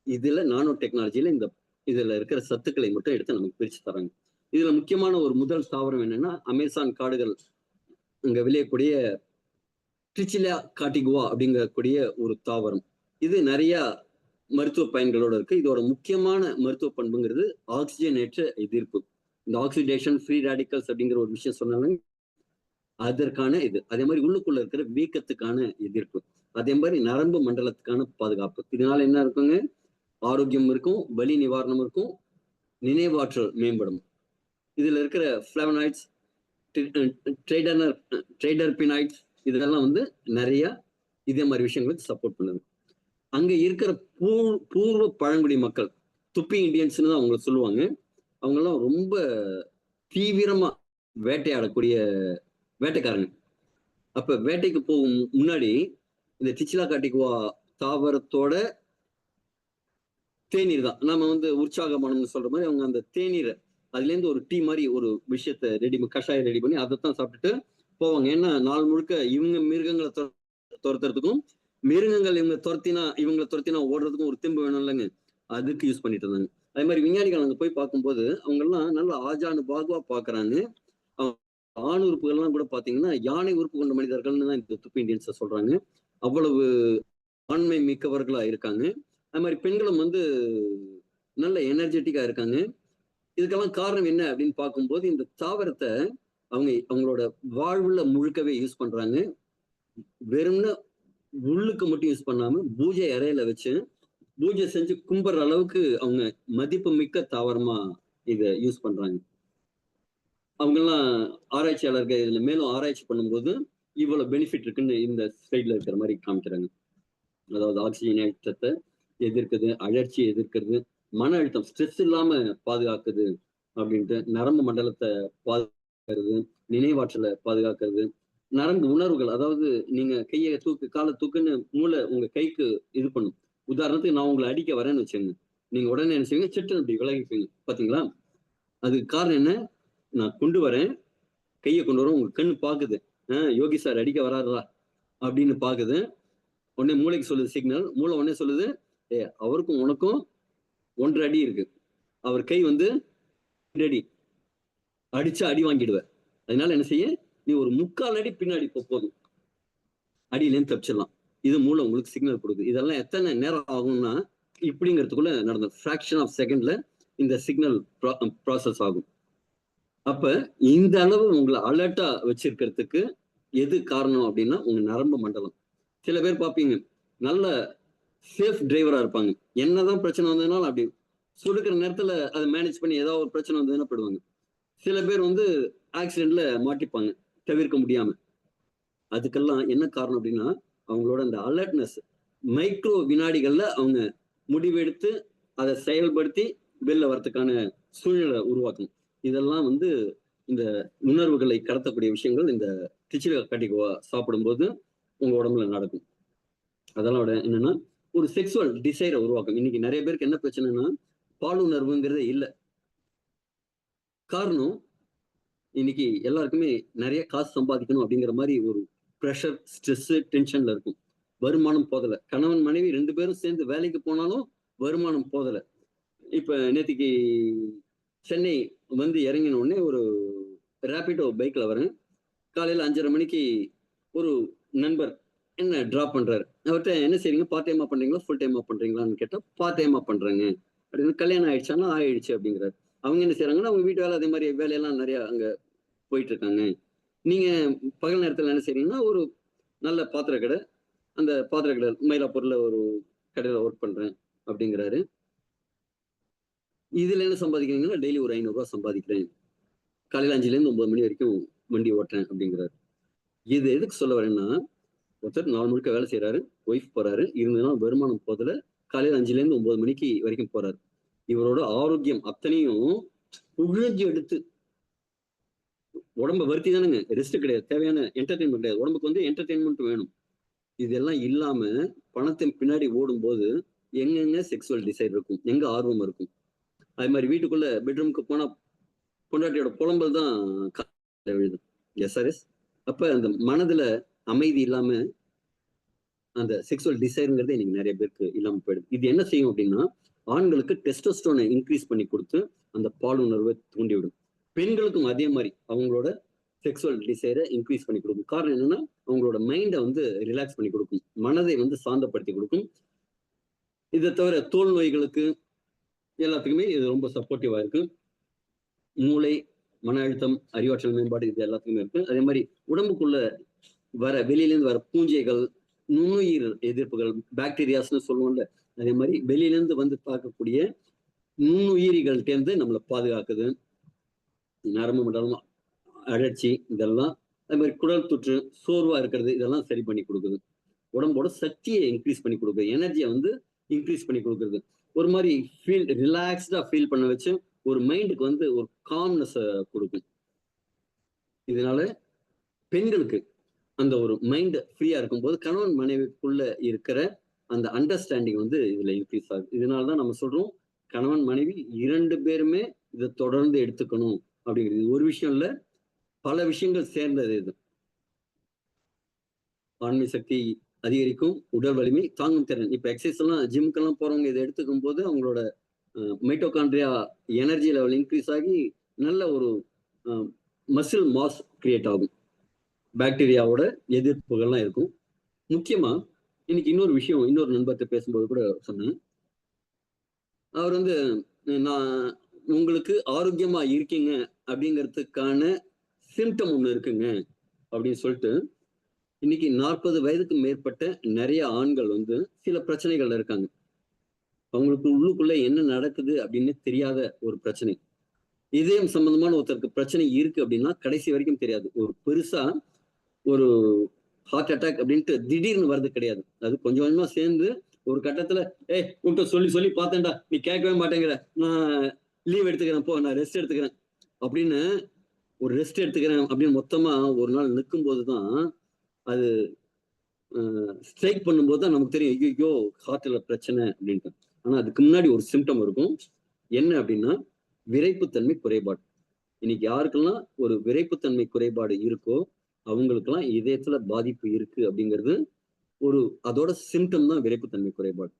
இதுல நானோ டெக்னாலஜியில இந்த இதுல இருக்கிற சத்துக்களை மட்டும் எடுத்து நமக்கு பிரிச்சு தராங்க. இதுல முக்கியமான ஒரு முதல் தாவரம் என்னன்னா, அமேசான் காடுகள் அங்க விளையக்கூடிய ட்ரிச்சிலியா காட்டிகுவா அப்படிங்கக்கூடிய ஒரு தாவரம். இது நிறைய மருத்துவ பயன்களோட இருக்கு. இதோட முக்கியமான மருத்துவ பண்புங்கிறது ஆக்சிஜனேற்ற எதிர்ப்பு. இந்த ஆக்சிடேஷன், ஃப்ரீ ரேடிக்கல்ஸ் அப்படிங்கிற ஒரு விஷயம் சொன்னாலும் அதற்கான இது. அதே மாதிரி உள்ளுக்குள்ள இருக்கிற வீக்கத்துக்கான எதிர்ப்பு, அதே மாதிரி நரம்பு மண்டலத்துக்கான பாதுகாப்பு. இதனால என்ன இருக்குங்க, ஆரோக்கியம் இருக்கும், வலி நிவாரணம் இருக்கும், நினைவாற்றல் மேம்படும். இதுல இருக்கிற பிளாவனாய்ட்ஸ், ட்ரைடர்பினாய்ட்ஸ் இதெல்லாம் வந்து நிறைய இதே மாதிரி விஷயங்களுக்கு சப்போர்ட் பண்ணுது. அங்க இருக்கிற பூர்வ பழங்குடி மக்கள், துப்பி இண்டியன்ஸ்னு தான் அவங்களை சொல்லுவாங்க. அவங்க எல்லாம் ரொம்ப தீவிரமா வேட்டையாடக்கூடிய வேட்டைக்காரங்க. அப்ப வேட்டைக்கு போகும் முன்னாடி இந்த திச்சிலா காட்டிக்குவா தாவரத்தோட தேநீர் தான் நம்ம வந்து உற்சாகமானம்னு சொல்ற மாதிரி, அவங்க அந்த தேநீரை அதுல இருந்து ஒரு டீ மாதிரி ஒரு விஷயத்த கஷாயம் ரெடி பண்ணி அதைத்தான் சாப்பிட்டுட்டு போவாங்க. ஏன்னா நாள் முழுக்க இவங்க மிருகங்களை துரத்துறதுக்கும், மிருகங்கள் இவங்களை துரத்தினா ஓடுறதுக்கும் ஒரு தெம்பு வேணும் இல்லைங்க, அதுக்கு யூஸ் பண்ணிட்டு இருந்தாங்க. அதே மாதிரி விஞ்ஞானிகள் அங்க போய் பார்க்கும்போது அவங்க எல்லாம் நல்ல ஆஜானு பாகுவா பாக்குறாங்க. ஆண் உறுப்புகள்லாம் கூட பாத்தீங்கன்னா யானை உறுப்பு கொண்ட மனிதர்கள்னு தான் இந்த துப்பு இண்டியன்ஸை சொல்றாங்க. அவ்வளவு ஆண்மை மிக்கவர்களா இருக்காங்க. அது மாதிரி பெண்களும் வந்து நல்ல எனர்ஜெட்டிக்கா இருக்காங்க. இதுக்கெல்லாம் காரணம் என்ன அப்படின்னு பார்க்கும்போது, இந்த தாவரத்தை அவங்களோட வாழ்வுல முழுக்கவே யூஸ் பண்றாங்க. வெறும்னு உள்ளுக்கு மட்டும் யூஸ் பண்ணாம பூஜை அறையில வச்சு பூஜை செஞ்சு கும்பிடுற அளவுக்கு அவங்க மதிப்பு மிக்க தாவரமா இதை யூஸ் பண்றாங்க. அவங்கெல்லாம் ஆராய்ச்சியாளர்கள் இதுல மேலும் ஆராய்ச்சி பண்ணும்போது இவ்வளவு பெனிஃபிட் இருக்குன்னு இந்த ஸ்லைட்ல இருக்கிற மாதிரி காமிக்கிறாங்க. அதாவது ஆக்சிஜன் ஏற்றத்தை எதிர்க்குது, அழற்சி எதிர்க்கிறது, மன அழுத்தம் ஸ்ட்ரெஸ் இல்லாம பாதுகாக்குது அப்படின்ட்டு, நரம்பு மண்டலத்தை பாதுகாக்கிறது, நினைவாற்றலை பாதுகாக்கிறது, நரம்பு உணர்வுகள், அதாவது நீங்க கையை தூக்கு காலை தூக்குன்னு மூளை உங்க கைக்கு இது பண்ணும். உதாரணத்துக்கு நான் உங்களை அடிக்க வரேன்னு வச்சுங்க, நீங்க உடனே என்ன செய்வீங்க, சிட்டு அப்படி விலகிப்பீங்க. பாத்தீங்களா? அதுக்கு காரணம் என்ன, நான் கொண்டு வரேன், கையை கொண்டு வரேன், உங்க கண்ணு பாக்குது, யோகி சார் அடிக்க வராருடா அப்படின்னு பாக்குது. உடனே மூளைக்கு சொல்லுது சிக்னல், மூளை உடனே சொல்லுது, அவருக்கும் உனக்கும் 1.5 அடி இருக்கு, அவர் கை வந்து 2 அடி, அடிச்சா அடி வாங்கிடுவ, அதனால என்ன செய்ய, நீ ஒரு 3/4 அடி பின்னாடி போதும், அடியிலேருந்து தப்பிச்சிடலாம். இது மூளை உங்களுக்கு சிக்னல் கொடுக்குது. இதெல்லாம் எத்தனை நேரம் ஆகும்னா இப்படிங்கிறதுக்குள்ள நடந்த ஃபிராக்ஷன் ஆஃப் செகண்ட்ல இந்த சிக்னல் ப்ராசஸ் ஆகும். அப்ப இந்த அளவு உங்களை அலர்ட்டா வச்சிருக்கிறதுக்கு எது காரணம் அப்படின்னா உங்க நரம்பு மண்டலம். சில பேர் பார்ப்பீங்க நல்ல சேஃப் டிரைவரா இருப்பாங்க, என்னதான் பிரச்சனை வந்ததுனாலும் அப்படி சுடுக்கிற நேரத்துல அதை மேனேஜ் பண்ணி ஏதாவது ஒரு பிரச்சனை வந்ததுன்னா போயிடுவாங்க. சில பேர் வந்து ஆக்சிடென்ட்ல மாட்டிப்பாங்க தவிர்க்க முடியாம. அதுக்கெல்லாம் என்ன காரணம் அப்படின்னா அவங்களோட அந்த அலர்ட்னஸ் மைக்ரோ வினாடிகள்ல அவங்க முடிவெடுத்து அதை செயல்படுத்தி வெளில வரத்துக்கான சூழ்நிலை உருவாக்கும். இதெல்லாம் வந்து இந்த உணர்வுகளை கடத்தக்கூடிய விஷயங்கள் இந்த திச்சிலா காட்டிக்குவா சாப்பிடும்போது உங்க உடம்புல நடக்கும். அதெல்லாம் என்னன்னா ஒரு செக்ஸுவல் டிசைரை உருவாக்கும். இன்னைக்கு நிறைய பேருக்கு என்ன பிரச்சனைனா பாலுணர்வுங்கிறதே இல்லை. காரணம் இன்னைக்கு எல்லாருக்குமே நிறைய காசு சம்பாதிக்கணும் அப்படிங்கிற மாதிரி ஒரு ப்ரெஷர், ஸ்ட்ரெஸ், டென்ஷன்ல இருக்கும். வருமானம் போதலை. கணவன் மனைவி 2 பேரும் சேர்ந்து வேலைக்கு போனாலும் வருமானம் போதலை. இப்ப நேத்திக்கு சென்னை வந்து இறங்கின உடனே ஒரு ரேபிடோ பைக்ல வரேன். காலையில 5:30 மணிக்கு ஒரு நண்பர் என்ன டிராப் பண்றாரு. அவர்கிட்ட என்ன செய்றீங்க, பார்ட் டைமா பண்றீங்களா, ஃபுல் டைமா பண்றீங்களான்னு கேட்டா பார்ட் டைமா பண்றேங்க அப்படின்னு. கல்யாணம் ஆயிடுச்சானா ஆயிடுச்சு அப்படிங்கிறாரு. அவங்க என்ன செய்யறாங்கன்னா அவங்க வீட்டு வேலை அதே மாதிரி வேலையெல்லாம் நிறைய அங்க போயிட்டு இருக்காங்க. நீங்க பகல் நேரத்துல என்ன செய்றீங்கன்னா ஒரு நல்ல பாத்திர கடை, அந்த பாத்திர கடை மயிலாப்பூர்ல ஒரு கடையில ஒர்க் பண்றேன் அப்படிங்கிறாரு. இதுல என்ன சம்பாதிக்கிறீங்கன்னா டெய்லி ஒரு 500 ரூபாய் சம்பாதிக்கிறேன், காலையில 5ல இருந்து 9 மணி வரைக்கும் வண்டி ஓட்டுறேன் அப்படிங்கிறாரு. இது எதுக்கு சொல்ல வரேன்னா, ஒருத்தர் நாள் முழுக்க வேலை செய்யறாரு, ஒய்ஃப் போறாரு, இருந்ததுன்னா வருமானம் போதுல, காலையில 5ல இருந்து 9 மணிக்கு வரைக்கும் போறாரு. இவரோட ஆரோக்கியம் அத்தனையும் உறிஞ்சி எடுத்து உடம்ப வருத்தி தானுங்க, ரெஸ்ட் கிடையாது, தேவையான என்டர்டைன்மெண்ட் கிடையாது, உடம்புக்கு வந்து என்டர்டைன்மெண்ட் வேணும். இதெல்லாம் இல்லாம பணத்தின் பின்னாடி ஓடும் போது எங்கெங்க செக்ஸுவல் டிசைர் இருக்கும், எங்க ஆர்வம் இருக்கும். அது மாதிரி வீட்டுக்குள்ள பெட்ரூமுக்கு போனா பொண்டாட்டியோட புலம்பல் தான் விழுது. எஸ்ஆர்எஸ். அப்ப அந்த மனதுல அமைதி இல்லாம அந்த செக்ஸுவல் டிசைருங்கிறது இன்னைக்கு நிறைய பேருக்கு இல்லாம போயிடுது. இது என்ன செய்யும் அப்படின்னா ஆண்களுக்கு டெஸ்டோஸ்டரோனை இன்க்ரீஸ் பண்ணி கொடுத்து அந்த பாலுணர்வை தூண்டிவிடும். பெண்களுக்கும் அதே மாதிரி அவங்களோட செக்ஸுவல் டிசைரை இன்க்ரீஸ் பண்ணி கொடுக்கும். காரணம் என்னன்னா அவங்களோட மைண்டை வந்து ரிலாக்ஸ் பண்ணி கொடுக்கும், மனதை வந்து சாந்தப்படுத்தி கொடுக்கும். இதை தவிர தோல் நோய்களுக்கு எல்லாத்துக்குமே இது ரொம்ப சப்போர்ட்டிவா இருக்கு. மூளை, மன அழுத்தம், அறிவாற்றல் மேம்பாடு இது எல்லாத்துக்குமே இருக்கு. அதே மாதிரி உடம்புக்குள்ள வெளியிலேருந்து வர பூஞ்சைகள், நுண்ணுயிர் எதிர்ப்புகள், பாக்டீரியாஸ்ன்னு சொல்லுவோம்ல, அதே மாதிரி வெளியிலேருந்து வந்து தாக்கக்கூடிய நுண்ணுயிரிகள்டேருந்து நம்மளை பாதுகாக்குது. நரம்பு மண்டலம், அழற்சி இதெல்லாம், அதே மாதிரி குடல் தொற்று, சோர்வா இருக்கிறது இதெல்லாம் சரி பண்ணி கொடுக்குது. உடம்போட சக்தியை இன்க்ரீஸ் பண்ணி கொடுக்குது, எனர்ஜியை வந்து இன்க்ரீஸ் பண்ணி கொடுக்குறது. ஒரு மாதிரி ரிலாக்ஸ்டா ஃபீல் பண்ண வச்சு ஒரு மைண்டுக்கு வந்து ஒரு காம்னஸ் கொடுக்கும். இதனால பெண்களுக்கு அந்த ஒரு மைண்ட் ஃப்ரீயா இருக்கும்போது கணவன் மனைவிக்குள்ள இருக்கிற அந்த அண்டர்ஸ்டாண்டிங் வந்து இதுல இன்க்ரீஸ் ஆகுது. இதனாலதான் நம்ம சொல்றோம், கணவன் மனைவி 2 பேருமே இதை தொடர்ந்து எடுத்துக்கணும் அப்படிங்கிறது. ஒரு விஷயம் இல்ல, பல விஷயங்கள் சேர்ந்தது இது. ஆண்மை சக்தி அதிகரிக்கும், உடல் வலிமை, தாங்கும் திறன். இப்ப எக்ஸசைஸ் எல்லாம் ஜிம்முக்கெல்லாம் போறவங்க இதை எடுத்துக்கும் போது அவங்களோட மைட்டோகாண்ட்ரியா எனர்ஜி லெவல் இன்க்ரீஸ் ஆகி நல்ல ஒரு மசில் மாஸ் கிரியேட் ஆகும். பாக்டீரியாவோட எதிர்ப்புகள்லாம் இருக்கும். முக்கியமா இன்னைக்கு இன்னொரு விஷயம், இன்னொரு நண்பர்கிட்ட பேசும்போது கூட சொன்னேன். அவர் வந்து, நான் உங்களுக்கு ஆரோக்கியமா இருக்கீங்க அப்படிங்கிறதுக்கான சிம்டம் ஒண்ணு இருக்குங்க அப்படின்னு சொல்லிட்டு, இன்னைக்கு 40 வயதுக்கு மேற்பட்ட நிறைய ஆண்கள் வந்து சில பிரச்சனைகள் இருக்காங்க. அவங்களுக்கு உள்ளுக்குள்ள என்ன நடக்குது அப்படின்னு தெரியாத ஒரு பிரச்சனை. இதயம் சம்பந்தமான ஒருத்தருக்கு பிரச்சனை இருக்கு அப்படின்னா கடைசி வரைக்கும் தெரியாது. ஒரு பெருசா ஒரு ஹார்ட் அட்டாக் அப்படின்ட்டு திடீர்னு வர்றது கிடையாது. அது கொஞ்சம் கொஞ்சமா சேர்ந்து ஒரு கட்டத்துல, உன்கிட்ட சொல்லி சொல்லி பார்த்தேன்டா, நீ கேட்கவே மாட்டேங்கிற, நான் லீவ் எடுத்துக்கிறேன், போ நான் ரெஸ்ட் எடுத்துக்கிறேன் அப்படின்னு, ஒரு ரெஸ்ட் எடுத்துக்கிறேன் அப்படின்னு மொத்தமா ஒரு நாள் நிற்கும் போதுதான் அது ஸ்ட்ரைக் பண்ணும்போது தான் நமக்கு தெரியும், ஐயோ ஹார்ட்ல பிரச்சனை அப்படின்ட்டு. ஆனா அதுக்கு முன்னாடி ஒரு சிம்டம் இருக்கும். என்ன அப்படின்னா, விரைப்புத்தன்மை குறைபாடு. இன்னைக்கு யாருக்கெல்லாம் ஒரு விரைப்புத்தன்மை குறைபாடு இருக்கோ அவங்களுக்கெல்லாம் இதயத்துல பாதிப்பு இருக்கு அப்படிங்கிறது ஒரு அதோட சிம்டம் தான் விரைப்புத்தன்மை குறைபாடு.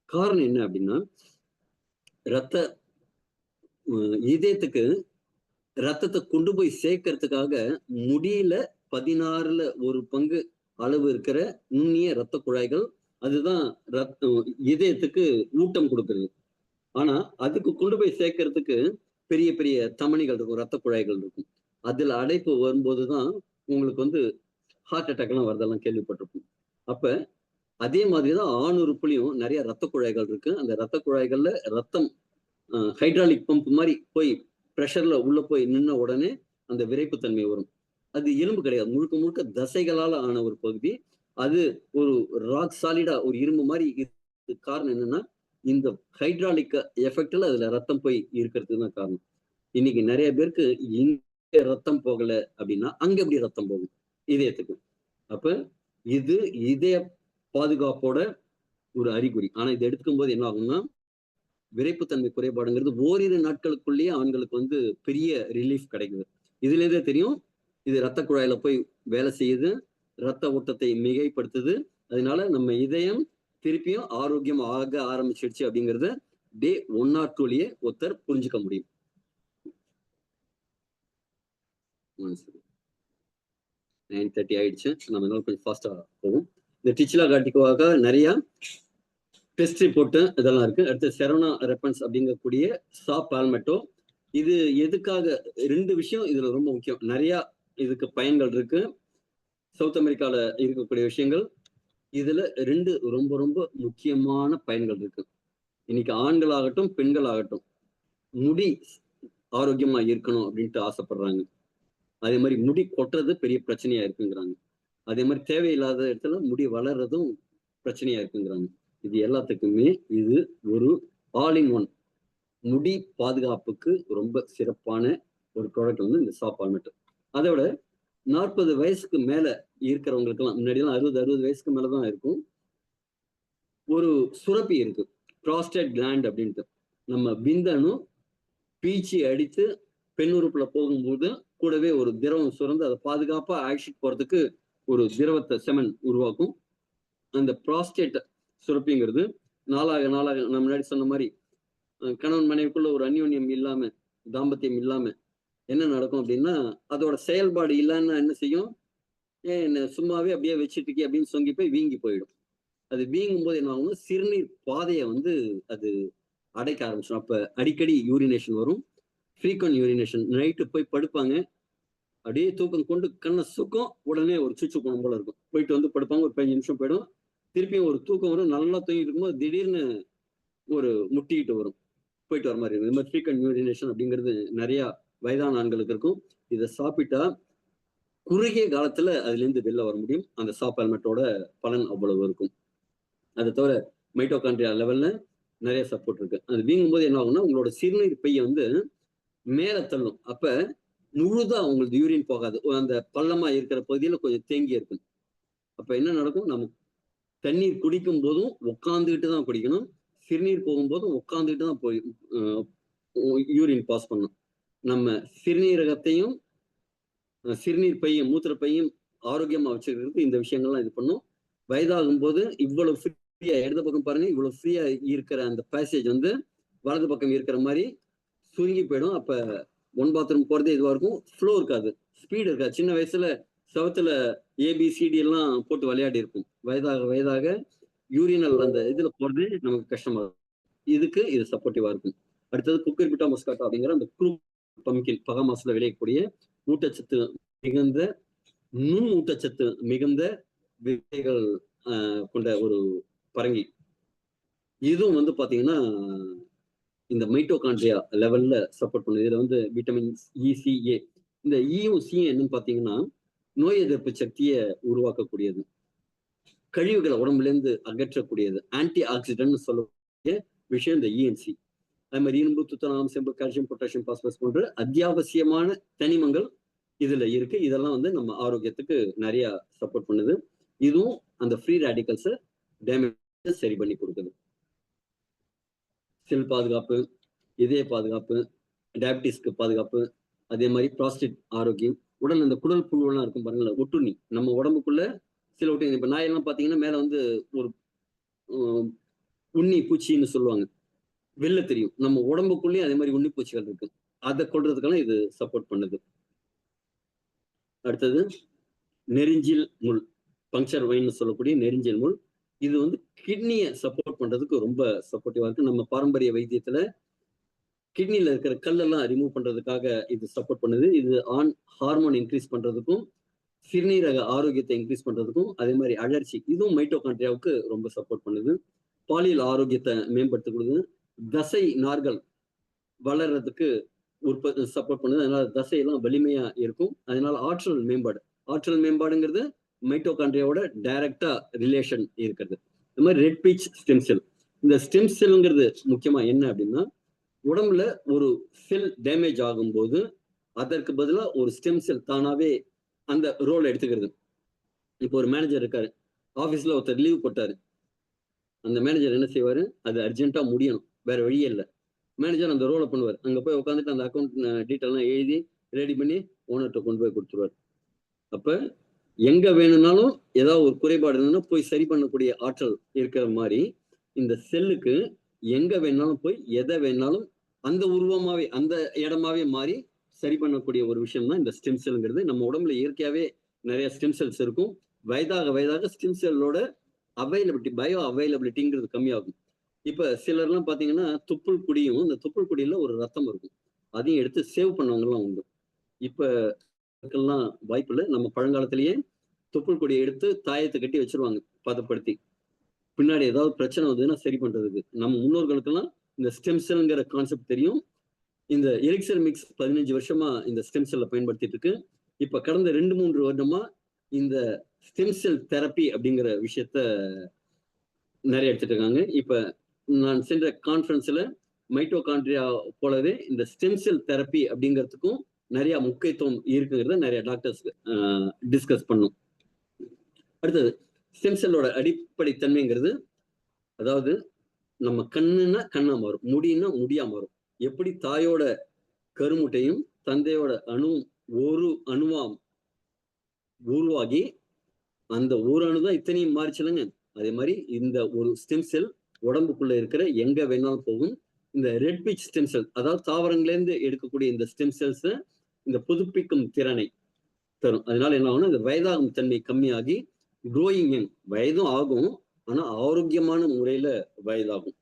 காரணம் என்ன அப்படின்னா, ரத்த இதயத்துக்கு ரத்தத்தை கொண்டு போய் சேர்க்கறதுக்காக முடியல 16ல ஒரு பங்கு அளவு இருக்கிற நுண்ணிய ரத்த குழாய்கள், அதுதான் இதயத்துக்கு ஊட்டம் கொடுக்குறது. ஆனா அதுக்கு கொண்டு போய் சேர்க்கறதுக்கு பெரிய பெரிய தமனிகள் இருக்கும், ரத்த குழாய்கள் இருக்கும். அதுல அடைப்பு வரும்போதுதான் உங்களுக்கு வந்து ஹார்ட் அட்டாக் எல்லாம் வரதெல்லாம் கேள்விப்பட்டிருப்போம். அப்ப அதே மாதிரிதான் ஆணுறுப்புலையும் நிறைய ரத்த குழாய்கள் இருக்கு. அந்த ரத்த குழாய்கள்ல ரத்தம் ஹைட்ராலிக் பம்ப் மாதிரி போய் பிரஷர்ல உள்ள போய் நின்ன உடனே அந்த விரைப்புத்தன்மை வரும். அது எலும்பு கிடையாது, முழுக்க முழுக்க தசைகளால ஆன ஒரு பகுதி. அது ஒரு ராக் சாலிடா ஒரு இரும்பு மாதிரி காரணம் என்னன்னா, இந்த ஹைட்ராலிக் எஃபெக்ட்ல அதுல ரத்தம் போய் இருக்கிறதுக்கு தான் காரணம். இன்னைக்கு நிறைய பேருக்கு இங்க ரத்தம் போகல அப்படின்னா அங்க எப்படி ரத்தம் போகும்? இதயத்துக்கு. அப்ப இது இதய பாதுகாப்போட ஒரு அறிகுறி. ஆனா இதை எடுத்துக்கும் போது என்ன ஆகும்னா, விரைப்புத்தன்மை குறைபாடுங்கிறது ஓரிரு நாட்களுக்குள்ளேயே ஆண்களுக்கு வந்து பெரிய ரிலீஃப் கிடைக்குது. இதுல இருந்தே தெரியும், இது ரத்த குழாயில போய் வேலை செய்யுது, ரத்த ஓட்டத்தை மிகைப்படுத்துது. அதனால நம்ம இதயம் திருப்பியும் ஆரோக்கியம் ஆக ஆரம்பிச்சிடுச்சு அப்படிங்கறத டே 1 or 2லயே ஒருத்தர் புரிஞ்சுக்க முடியும். 9:30 ஆயிடுச்சு. நம்ம இன்னும் கொஞ்சம் ஃபாஸ்டா போகும். இந்த டிச்சிலா கார்டிகோவாக நிறைய டெஸ்ட் ரிப்போர்ட் இதெல்லாம் இருக்கு. அடுத்து செரோனா ரெப்பன்ஸ் அப்படிங்கக்கூடிய சா பால்மெட்டோ. இது எதுக்காக, 2 விஷயம் இதுல ரொம்ப முக்கியம். நிறைய இதுக்கு பயன்கள் இருக்கு. சவுத் அமெரிக்கால இருக்கக்கூடிய விஷயங்கள். இதுல 2 ரொம்ப ரொம்ப முக்கியமான பயன்கள் இருக்கு. இன்னைக்கு ஆண்கள் ஆகட்டும் பெண்கள் ஆகட்டும் முடி ஆரோக்கியமா இருக்கணும் அப்படின்ட்டு ஆசைப்படுறாங்க. அதே மாதிரி முடி கொட்டுறது பெரிய பிரச்சனையா இருக்குங்கிறாங்க. அதே மாதிரி தேவையில்லாத இடத்துல முடி வளர்றதும் பிரச்சனையா இருக்குங்கிறாங்க. இது எல்லாத்துக்குமே இது ஒரு ஆல் இன் ஒன் முடி பாதுகாப்புக்கு ரொம்ப சிறப்பான ஒரு ப்ராடக்ட் வந்து இந்த சா பால்மெட். அதோட 40 வயசுக்கு மேல இருக்கிறவங்களுக்கு எல்லாம், முன்னாடி எல்லாம் 60 வயசுக்கு மேலதான் இருக்கும், ஒரு சுரப்பி இருக்கு, ப்ராஸ்டேட் கிளாண்ட் அப்படின்ட்டு. நம்ம விந்தணு பீச்சி அடித்து பெண் உறுப்புல போகும்போது கூடவே ஒரு திரவம் சுரந்து அதை பாதுகாப்பா அழைச்சிட்டு போறதுக்கு ஒரு திரவத்தை செமன் உருவாக்கும். அந்த ப்ராஸ்டேட் சுரப்பிங்கிறது நாளாக நாளாக நான் முன்னாடி சொன்ன மாதிரி கணவன் மனைவிக்குள்ள ஒரு அந்யோன்யம் இல்லாம, தாம்பத்தியம் இல்லாம என்ன நடக்கும் அப்படின்னா, அதோட செயல்பாடு இல்லைன்னா என்ன செய்யும், என்ன சும்மாவே அப்படியே வச்சுட்டு இருக்கே அப்படின்னு சொங்கி போய் வீங்கி போயிடும். அது வீங்கும் போது என்ன ஆகும், சிறுநீர் பாதையை வந்து அது அடைக்க ஆரம்பிச்சிடும். அப்ப அடிக்கடி யூரினேஷன் வரும். ஃப்ரீக்வன்ட் யூரினேஷன், நைட்டு போய் படுப்பாங்க, அப்படியே தூக்கம் கொண்டு கண்ணை சுக்கம், உடனே ஒரு சுச்சு போன போல இருக்கும். போயிட்டு வந்து படுப்பாங்க, ஒரு 15 நிமிஷம் போயிடும், திருப்பியும் ஒரு தூக்கம் வரும், நல்லா தூங்கிட்டு இருக்கும்போது திடீர்னு ஒரு முட்டிக்கிட்டு வரும், போயிட்டு வர மாதிரி இருக்கும். இந்த மாதிரி ஃப்ரீக்வன்ட் யூரினேஷன் அப்படிங்கிறது நிறைய வயதான ஆண்களுக்கு இருக்கும். இதை சாப்பிட்டா குறுகிய காலத்துல அதுல இருந்து வெளில வர முடியும். அந்த சாப் ஹெல்மெட்டோட பலன் அவ்வளவு இருக்கும். அதை தவிர மைட்டோகாண்ட்ரியா லெவல்ல நிறைய சப்போர்ட் இருக்கு. அது வீங்கும் போது என்ன ஆகும்னா உங்களோட சிறுநீர் பையை வந்து மேல தள்ளும். அப்ப முழுதா உங்களுக்கு யூரின் போகாது, அந்த பள்ளமா இருக்கிற பகுதியில கொஞ்சம் தேங்கி இருக்கும். அப்ப என்ன நடக்கும், நம்ம தண்ணீர் குடிக்கும் போதும் உட்காந்துக்கிட்டு தான் குடிக்கணும், சிறுநீர் போகும்போதும் உட்காந்துக்கிட்டு தான் போய் யூரின் பாஸ் பண்ணணும். நம்ம சிறுநீரகத்தையும் சிறுநீர் பையும் மூத்திர பையும் ஆரோக்கியமா வச்சுக்கிறதுக்கு இந்த விஷயங்கள்லாம் இது பண்ணும். வயதாகும் போது இவ்வளவு ஃப்ரீயா, இடது பக்கம் பாருங்க, இவ்வளவு ஃப்ரீயா இருக்கிற அந்த பேசேஜ் வந்து வலது பக்கம் இருக்கிற மாதிரி சுருங்கி போயிடும். அப்ப ஒன் பாத்ரூம் போறதே இதுவா இருக்கும், ஃப்ளோ இருக்காது, ஸ்பீடு இருக்காது. சின்ன வயசுல சவத்துல ABCD எல்லாம் போட்டு விளையாடி இருக்கும், வயதாக வயதாக யூரினல் அந்த இதுல போறது நமக்கு கஷ்டமா இருக்கும். இதுக்கு இது சப்போர்ட்டிவா இருக்கும். அடுத்தது குக்கர்பிட்டா மஸ்காட்டா அப்படிங்கிற அந்த குரூப் பம்கின் பகா மாசத்துல விளையக்கூடிய ஊட்டச்சத்து மிகுந்த நுண் ஊட்டச்சத்து மிகுந்த விதைகள் கொண்ட ஒரு பரங்கி. இதுவும் வந்து பாத்தீங்கன்னா இந்த மைட்டோகாண்ட்ரியா லெவல்ல சப்போர்ட் பண்ணுது. இதுல வந்து விட்டமின் ECA, இந்த ஈயும் சியும் என்னன்னு பாத்தீங்கன்னா நோய் எதிர்ப்பு சக்தியை உருவாக்கக்கூடியது, கழிவுகளை உடம்புல இருந்து அகற்றக்கூடியது, ஆன்டி ஆக்சிடென்ட் சொல்லக்கூடிய விஷயம் இந்த ENC. அது மாதிரி இரும்பு, துத்தநாகம், செம்பு, கால்சியம், பொட்டாசியம், பாஸ்பரஸ் போன்ற அத்தியாவசியமான தனிமங்கள் இதுல இருக்கு. இதெல்லாம் வந்து நம்ம ஆரோக்கியத்துக்கு நிறைய சப்போர்ட் பண்ணுது. இதுவும் அந்த ஃப்ரீ ரேடிக்கல்ஸை டேமேஜ் சரி பண்ணி கொடுக்குது. செல் பாதுகாப்பு, இதய பாதுகாப்பு, டயபிட்டிஸ்க்கு பாதுகாப்பு, அதே மாதிரி ப்ராஸ்டேட் ஆரோக்கியம், உடல் இந்த குடல் புழுவெல்லாம் இருக்கும் பாருங்களேன், ஒட்டுண்ணி, நம்ம உடம்புக்குள்ள சில ஒட்டுண்ணி, இப்ப நாயெல்லாம் பாத்தீங்கன்னா மேல வந்து ஒரு உண்ணி பூச்சின்னு சொல்லுவாங்க, வெளில தெரியும். நம்ம உடம்புக்குள்ளேயும் அதே மாதிரி உண்ணி பூச்சிகள் இருக்கு, அதை கொள்றதுக்கெல்லாம் இது சப்போர்ட் பண்ணுது. அடுத்தது நெரிஞ்சில் முள், பங்க்சர் வைன்னு சொல்லக்கூடிய நெரிஞ்சில் முள். இது வந்து கிட்னியை சப்போர்ட் பண்றதுக்கு ரொம்ப சப்போர்ட்டிவா இருக்கு. நம்ம பாரம்பரிய வைத்தியத்துல கிட்னில இருக்கிற கல்லெல்லாம் ரிமூவ் பண்றதுக்காக இது சப்போர்ட் பண்ணுது. இது ஹார்மோன் இன்க்ரீஸ் பண்றதுக்கும், சிறுநீரக ஆரோக்கியத்தை இன்க்ரீஸ் பண்றதுக்கும், அதே மாதிரி அலர்ஜி, இதுவும் மைட்டோகாண்ட்ரியாவுக்கு ரொம்ப சப்போர்ட் பண்ணுது. பாலியல் ஆரோக்கியத்தை மேம்படுத்தக்கூடியது, தசை நார்கள் வளர்றதுக்கு சப்போர்ட் பண்ணுது. அதனால தசையெல்லாம் வலிமையா இருக்கும். அதனால ஆற்றல் மேம்பாடு, ஆற்றல் மேம்பாடுங்கிறது மைட்டோகாண்ட்ரியாவோட டைரக்டா ரிலேஷன் இருக்கிறது. இந்த மாதிரி ரெட் பீச் ஸ்டெம் செல், இந்த ஸ்டெம் செல்ங்கிறது முக்கியமா என்ன அப்படின்னா, உடம்புல ஒரு செல் டேமேஜ் ஆகும்போது அதற்கு பதிலா ஒரு ஸ்டெம் செல் தானாவே அந்த ரோல் எடுத்துக்கிறது. இப்போ ஒரு மேனேஜர் இருக்காரு, ஆபீஸ்ல ஒருத்தர் லீவ் போட்டாரு, அந்த மேனேஜர் என்ன செய்வாரு, அது அர்ஜென்ட்டா முடியணும், வேற வழியே இல்லை, மேனேஜர் அந்த ரோலை பண்ணுவார். அங்க போய் உட்காந்துட்டு அந்த அக்கௌண்ட் டீட்டெயிலாம் எழுதி ரெடி பண்ணி ஓனர்கிட்ட கொண்டு போய் கொடுத்துருவார். அப்ப எங்க வேணும்னாலும் ஏதாவது ஒரு குறைபாடு இருந்ததுன்னா போய் சரி பண்ணக்கூடிய ஆற்றல் இருக்கிற மாதிரி இந்த செல்லுக்கு எங்க வேணாலும் போய் எதை வேணாலும் அந்த உருவமாவே அந்த இடமாவே மாறி சரி பண்ணக்கூடிய ஒரு விஷயம் தான் இந்த ஸ்டெம் செல்ங்கிறது. நம்ம உடம்புல இயற்கையாவே நிறைய ஸ்டெம் செல்ஸ் இருக்கும். வயதாக வயதாக ஸ்டெம் செல்லோட அவைலபிலிட்டி, பயோ அவைலபிலிட்டிங்கிறது கம்மியாகும். இப்ப சிலர்லாம் பாத்தீங்கன்னா துப்புள் குடியும், இந்த துப்புள் குடியில ஒரு ரத்தம் இருக்கும், அதையும் எடுத்து சேவ் பண்ணவங்க எல்லாம் உண்டு. இப்ப எல்லாம் வாய்ப்பு இல்லை. நம்ம பழங்காலத்திலேயே தொப்புள் கொடியை எடுத்து தாயத்தை கட்டி வச்சிருவாங்க பதப்படுத்தி, பின்னாடி ஏதாவது பிரச்சனை வந்ததுன்னா சரி பண்றதுக்கு. நம்ம முன்னோர்களுக்கெல்லாம் இந்த ஸ்டெம் செல்ங்கிற கான்செப்ட் தெரியும். இந்த எலிக்சர் மிக்ஸ் 15 வருஷமா இந்த ஸ்டெம் செல்லை பயன்படுத்திட்டு இருக்கு. இப்ப கடந்த 2-3 வருடமா இந்த ஸ்டெம் செல் தெரப்பி அப்படிங்கிற விஷயத்த நிறைய எடுத்துட்டு இருக்காங்க. இப்ப நான் சென்ற கான்ஃபரன்ஸ்ல மைட்டோகாண்ட்ரியா போலவே இந்த ஸ்டெம் செல் தெரப்பி அப்படிங்கிறதுக்கும் நிறைய முக்கியத்துவம் இருக்குங்கிறத நிறைய டாக்டர்ஸ் டிஸ்கஸ் பண்ணும். அடுத்தது ஸ்டெம் செல்லோட அடிப்படை தன்மைங்கிறது, அதாவது நம்ம கண்ணுன்னா கண்ணா மாறும், முடின்னா முடியா மாறும். எப்படி தாயோட கருமுட்டையும் தந்தையோட ஒரு அணுவா உருவாகி அந்த ஒரு அணுதான் இத்தனையும் மாறிச்சுலங்க, அதே மாதிரி இந்த ஒரு ஸ்டெம் செல் உடம்புக்குள்ள இருக்கிற எங்க வேணாலும் போகும். இந்த ரெட் பீச் ஸ்டெம் செல், அதாவது தாவரங்கள்லேருந்து எடுக்கக்கூடிய இந்த ஸ்டெம் செல்ஸ் இந்த புதுப்பிக்கும் திறனை தரும். அதனால என்ன ஆகும்னா இந்த வயதாகும் தன்மை கம்மியாகி க்ரோயிங் யங், வயதும் ஆகும் ஆனா ஆரோக்கியமான முறையில வயதாகும்.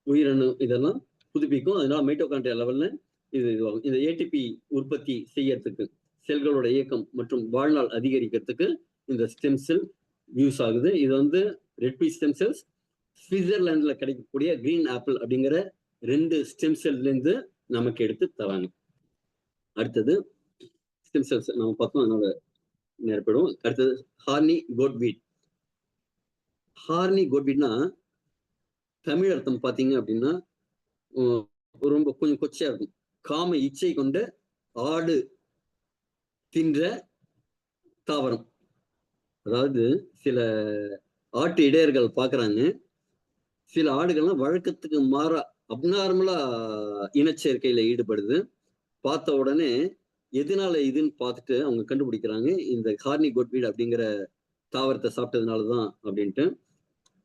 உயிரணு இதெல்லாம் புதுப்பிக்கும். அதனால மைட்டோகாண்ட்ரியா லெவல்ல இது இதுவாகும். இந்த ஏடிபி உற்பத்தி செய்யறதுக்கு, செல்களோட இயக்கம் மற்றும் வாழ்நாள் அதிகரிக்கிறதுக்கு இந்த ஸ்டெம் செல் யூஸ் ஆகுது. இது வந்து ரெட் பீ ஸ்டெம் செல்ஸ், சுவிட்சர்லாந்துல கிடைக்கக்கூடிய கிரீன் ஆப்பிள் அப்படிங்கிற 2 ஸ்டெம் செல்ல இருந்து நமக்கு எடுத்து தராங்க. அடுத்தது ஸ்டெம் செல்ஸ் நம்ம பார்த்தோம், அதனால நேரப்படும். அடுத்தது ஹார்னி கோட் வீட். ஹார்னி கோட் வீட்னா தமிழ் அர்த்தம் பார்த்தீங்க அப்படின்னா ரொம்ப கொஞ்சம் கொச்சையா இருக்கும். காம இச்சை கொண்ட ஆடு தின்ற தாவரம். அதாவது சில ஆட்டு இடையர்கள் பாக்குறாங்க, சில ஆடுகள்லாம் வழக்கத்துக்கு மாறா அப்நார்மலா இனச்சேர்க்கையில ஈடுபடுது. பார்த்த உடனே எதனால இதுன்னு பார்த்துட்டு அவங்க கண்டுபிடிக்கிறாங்க, இந்த ஹார்னி கோட்வீட் அப்படிங்கிற தாவரத்தை சாப்பிட்டதுனாலதான் அப்படின்ட்டு.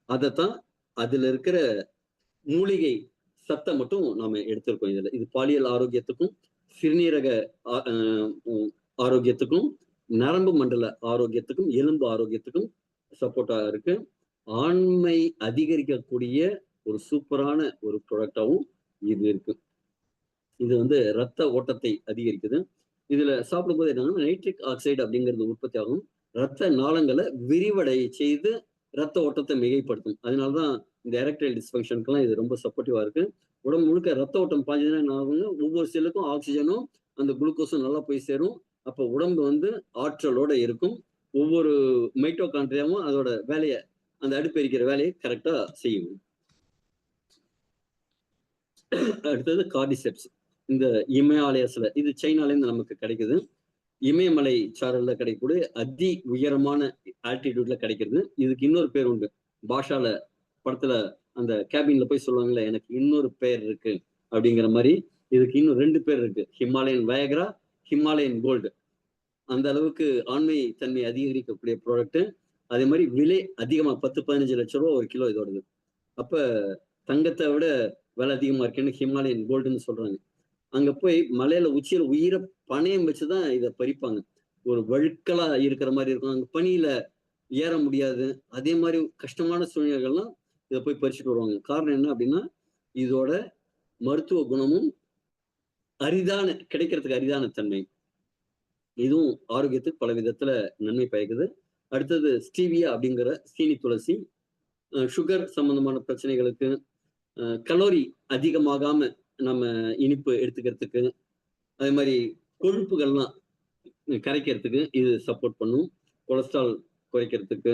அதைத்தான் அதுல இருக்கிற மூலிகை சத்தை மட்டும் நாம எடுத்திருக்கோம் இதுல. இது பாலியல் ஆரோக்கியத்துக்கும், சிறுநீரக ஆரோக்கியத்துக்கும், நரம்பு மண்டல ஆரோக்கியத்துக்கும், எலும்பு ஆரோக்கியத்துக்கும் சப்போர்ட்டா இருக்கு. ஆண்மை அதிகரிக்கக்கூடிய ஒரு சூப்பரான ஒரு ப்ராடக்டாவும் இது இருக்கு. இது வந்து ரத்த ஓட்டத்தை அதிகரிக்குது. இதுல சாப்பிடும்போது என்னன்னா நைட்ரிக் ஆக்சைடு அப்படிங்கிறது உற்பத்தி ஆகும். ரத்த நாளங்களை விரிவடைய செய்து ரத்த ஓட்டத்தை மிகைப்படுத்தும். அதனாலதான் இந்த எரெக்டைல் டிஸ்பங்ஷனுக்குலாம் இது ரொம்ப சப்போர்ட்டிவா இருக்கு. உடம்பு முழுக்க ரத்த ஓட்டம் பாய்ஞ்சதுன்னா என்ன ஆகுங்க, ஒவ்வொரு செல்லுக்கும் ஆக்சிஜனும் அந்த குளுக்கோஸும் நல்லா போய் சேரும். அப்போ உடம்பு வந்து ஆற்றலோட இருக்கும். ஒவ்வொரு மைட்டோகாண்ட்ரியாவும் அதோட வேலையை, அந்த அடுப்பெரிக்கிற வேலையை கரெக்டா செய்யும். அடுத்தது கார்டிசெப்ஸ். இந்த இமயாலயஸ்ல, இது சைனாலேருந்து நமக்கு கிடைக்குது. இமயமலை சாரல்ல கிடைக்கக்கூடிய அதி உயரமான ஆல்டிடியூட்ல கிடைக்கிறது. இதுக்கு இன்னொரு பேர் உண்டு. பாஷால படத்துல அந்த கேபின்ல போய் சொல்லுவாங்கல்ல, எனக்கு இன்னொரு பேர் இருக்கு அப்படிங்கிற மாதிரி இதுக்கு இன்னும் 2 பேர் இருக்கு. Himalayan Viagra, Himalayan gold. அந்த அளவுக்கு ஆண்மை தன்மை அதிகரிக்கக்கூடிய ப்ராடக்ட். அதே மாதிரி விலை அதிகமா 10-15 லட்சம் ரூபா ஒரு கிலோ இதோடது. அப்ப தங்கத்தை விட விலை அதிகமா இருக்குன்னு ஹிமாலயன் கோல்டுன்னு சொல்றாங்க. அங்க போய் மலையில உச்சியில உயிரை பணையம் வச்சுதான் இதை பறிப்பாங்க. ஒரு வழுக்கலா இருக்கிற மாதிரி இருக்கும், அங்க பனியில ஏற முடியாது. அதே மாதிரி கஷ்டமான சூழ்நிலைகள்லாம் இதை போய் பறிச்சுட்டு வருவாங்க. காரணம் என்ன அப்படின்னா, இதோட மருத்துவ குணமும் கிடைக்கிறதுக்கு அரிதான தன்மை. இதுவும் ஆரோக்கியத்துக்கு பல விதத்துல நன்மை பயக்குது. அடுத்தது ஸ்டீவியா அப்படிங்கிற சீனி துளசி. சுகர் சம்பந்தமான பிரச்சனைகளுக்கு, கலோரி அதிகமாகாம நம்ம இனிப்பு எடுத்துக்கிறதுக்கு, அதே மாதிரி கொழுப்புகள்லாம் கரைக்கிறதுக்கு இது சப்போர்ட் பண்ணும். கொலஸ்ட்ரால் குறைக்கிறதுக்கு,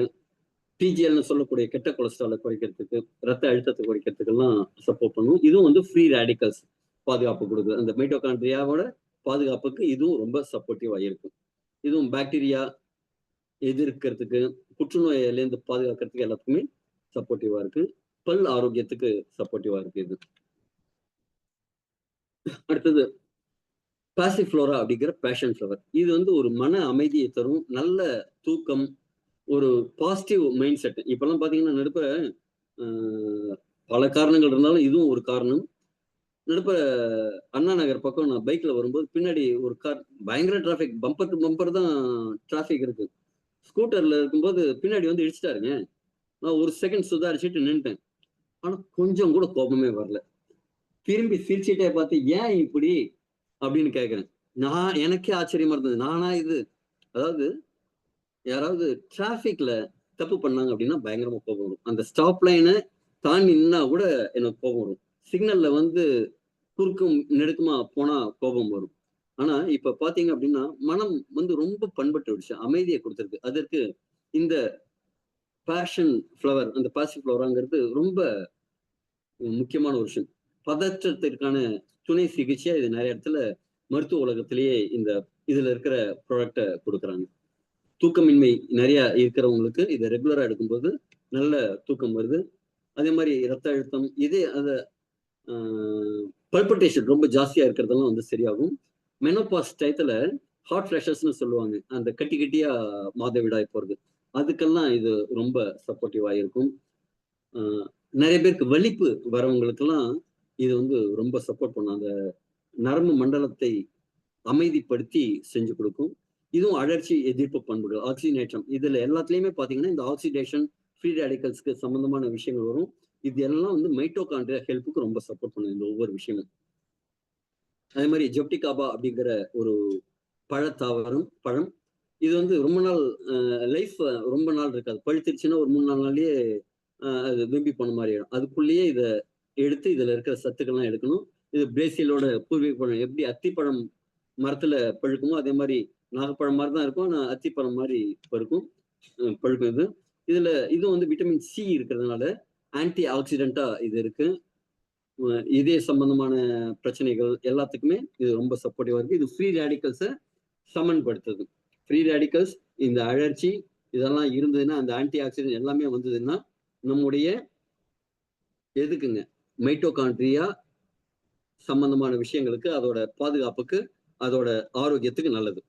டிஜிஎல்னு சொல்லக்கூடிய கெட்ட கொலஸ்ட்ராலை குறைக்கிறதுக்கு, ரத்த அழுத்தத்தை குறைக்கிறதுக்கெல்லாம் சப்போர்ட் பண்ணும். இதுவும் வந்து ஃப்ரீ ரேடிக்கல்ஸ் பாதுகாப்பு கொடுக்குது. அந்த மைட்டோகாண்ட்ரியாவோட பாதுகாப்புக்கு இதுவும் ரொம்ப சப்போர்ட்டிவா இருக்கும். இதுவும் பாக்டீரியா எதிர்க்கிறதுக்கு, புற்றுநோயிலேருந்து பாதுகாக்கிறதுக்கு எல்லாத்துக்குமே சப்போர்ட்டிவா இருக்கு. பல் ஆரோக்கியத்துக்கு சப்போர்ட்டிவா இருக்கு இது. அடுத்தது பாசிஃப்ளோரா அப்படிங்கிற பேஷன் ஃப்ளவர். இது வந்து ஒரு மன அமைதியை தரும், நல்ல தூக்கம், ஒரு பாசிட்டிவ் மைண்ட் செட். இப்பெல்லாம் பாத்தீங்கன்னா நடுப்புற பல காரணங்கள் இருந்தாலும் இதுவும் ஒரு காரணம். நடுப்புற அண்ணா நகர் பக்கம் நான் பைக்ல வரும்போது பின்னாடி ஒரு கார், பயங்கர டிராபிக், பம்பர் டு பம்பர் தான் டிராபிக் இருக்கு. ஸ்கூட்டர்ல இருக்கும்போது பின்னாடி வந்து இடிச்சிட்டாருங்க. நான் ஒரு செகண்ட் சுதாரிச்சுட்டு நின்ட்டேன். ஆனா கொஞ்சம் கூட கோபமே வரல. திரும்பி சிரிச்சுட்டே பார்த்து ஏன் இப்படி அப்படின்னு கேட்கிறேன். எனக்கே ஆச்சரியமா இருந்தது. நானா இது? அதாவது யாராவது டிராபிக்ல தப்பு பண்ணாங்க அப்படின்னா பயங்கரமா கோபம் வரும். அந்த ஸ்டாப் லைனை தாண்டி நின்னா கூட எனக்கு கோபம் வரும். சிக்னல்ல வந்து குறுக்கும் நெடுக்குமா போனா கோபம் வரும். ஆனா இப்ப பாத்தீங்க அப்படின்னா மனம் வந்து ரொம்ப பண்பட்டு விடுச்சு, அமைதியை கொடுத்துருக்கு. அதற்கு இந்த பேஷன் ஃப்ளவர், அந்த பாசிவ் ஃப்ளவராங்கிறது ரொம்ப முக்கியமான ஒரு விஷயம். பதற்றத்திற்கான துணை சிகிச்சையா இது நிறைய இடத்துல மருத்துவ உலகத்திலேயே இந்த இதுல இருக்கிற ப்ராடக்டை கொடுக்குறாங்க. தூக்கமின்மை நிறைய இருக்கிறவங்களுக்கு இதை ரெகுலரா எடுக்கும்போது நல்ல தூக்கம் வருது. அதே மாதிரி ரத்த அழுத்தம், இதே அந்த பல்பிட்டேஷன் ரொம்ப ஜாஸ்தியா இருக்கிறதெல்லாம் வந்து சரியாகும். மெனோபாஸ் டயத்துல ஹார்ட் ஃபிளாஷஸ்ன்னு சொல்லுவாங்க, அந்த கட்டி கட்டியா மாதவிடாய் போறது, அதுக்கெல்லாம் இது ரொம்ப சப்போர்ட்டிவா இருக்கும். நிறைய பேருக்கு வலிப்பு வரவங்களுக்கெல்லாம் இது வந்து ரொம்ப சப்போர்ட் பண்ணும். அந்த நரம்பு மண்டலத்தை அமைதிப்படுத்தி செஞ்சு கொடுக்கும். இதுவும் அழற்சி எதிர்ப்பு பண்புகள், ஆக்சிஜனேற்றம், இதுல எல்லாத்துலயுமே பாத்தீங்கன்னா இந்த ஆக்சிடேஷன் ஃப்ரீ ரேடிக்கல்ஸ்க்கு சம்பந்தமான விஷயங்கள் வரும். இது எல்லாம் வந்து மைட்டோகாண்ட்ரியா ஹெல்ப்புக்கு ரொம்ப சப்போர்ட் பண்ணுது இந்த ஒவ்வொரு விஷயமும். அதே மாதிரி ஜெப்டிகாபா அப்படிங்கிற ஒரு பழம். இது வந்து ரொம்ப நாள் லைஃப் ரொம்ப நாள் இருக்காது. பழுத்துருச்சுன்னா ஒரு 3-4 நாள்லயே அது வெம்பி போன மாதிரி ஆயிடும். அதுக்குள்ளேயே இதை எடுத்து இதுல இருக்கிற சத்துக்கள்லாம் எடுக்கணும். இது பிரேசிலோட பூர்வீக பழம். எப்படி அத்திப்பழம் மரத்துல பழுக்குமோ அதே மாதிரி நாகப்பழம் மாதிரி தான் இருக்கும். ஆனா அத்திப்பழம் மாதிரி பழுக்கும். இது இதுல இது வந்து விட்டமின் சி இருக்கிறதுனால ஆன்டி ஆக்சிடென்டா இது இருக்கு. இதய சம்பந்தமான பிரச்சனைகள் எல்லாத்துக்குமே இது ரொம்ப சப்போர்ட்டிவா இருக்கு. இது ஃப்ரீ ரேடிக்கல்ஸை சமன்படுத்துது. ஃப்ரீ ரேடிக்கல்ஸ், இந்த அழற்சி இதெல்லாம் இருந்ததுன்னா, அந்த ஆன்டி ஆக்சிடென்ட் எல்லாமே வந்ததுன்னா நம்முடைய எதுக்குங்க மைட்டோகாண்ட்ரியா சம்பந்தமான விஷயங்களுக்கு, அதோட பாதுகாப்புக்கு, அதோட ஆரோக்கியத்துக்கு நல்லது.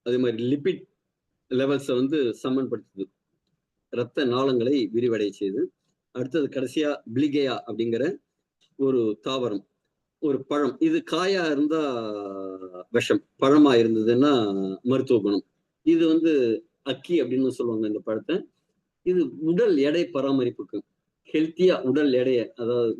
அதே மாதிரி லிபிட் லெவல்ஸை வந்து சமன்படுத்துது. இரத்த நாளங்களை விரிவடைய செய்யுது. அடுத்தது கடைசியா பிளிகேயா அப்படிங்கிற ஒரு தாவரம், ஒரு பழம். இது காயா இருந்தா விஷம், பழமா இருந்ததுன்னா மருத்துவ குணம். இது வந்து அக்கி அப்படின்னு சொல்லுவாங்க இந்த பழத்தை. இது உடல் எடை பராமரிப்புக்கு, ஹெல்த்தியா உடல் எடையை, அதாவது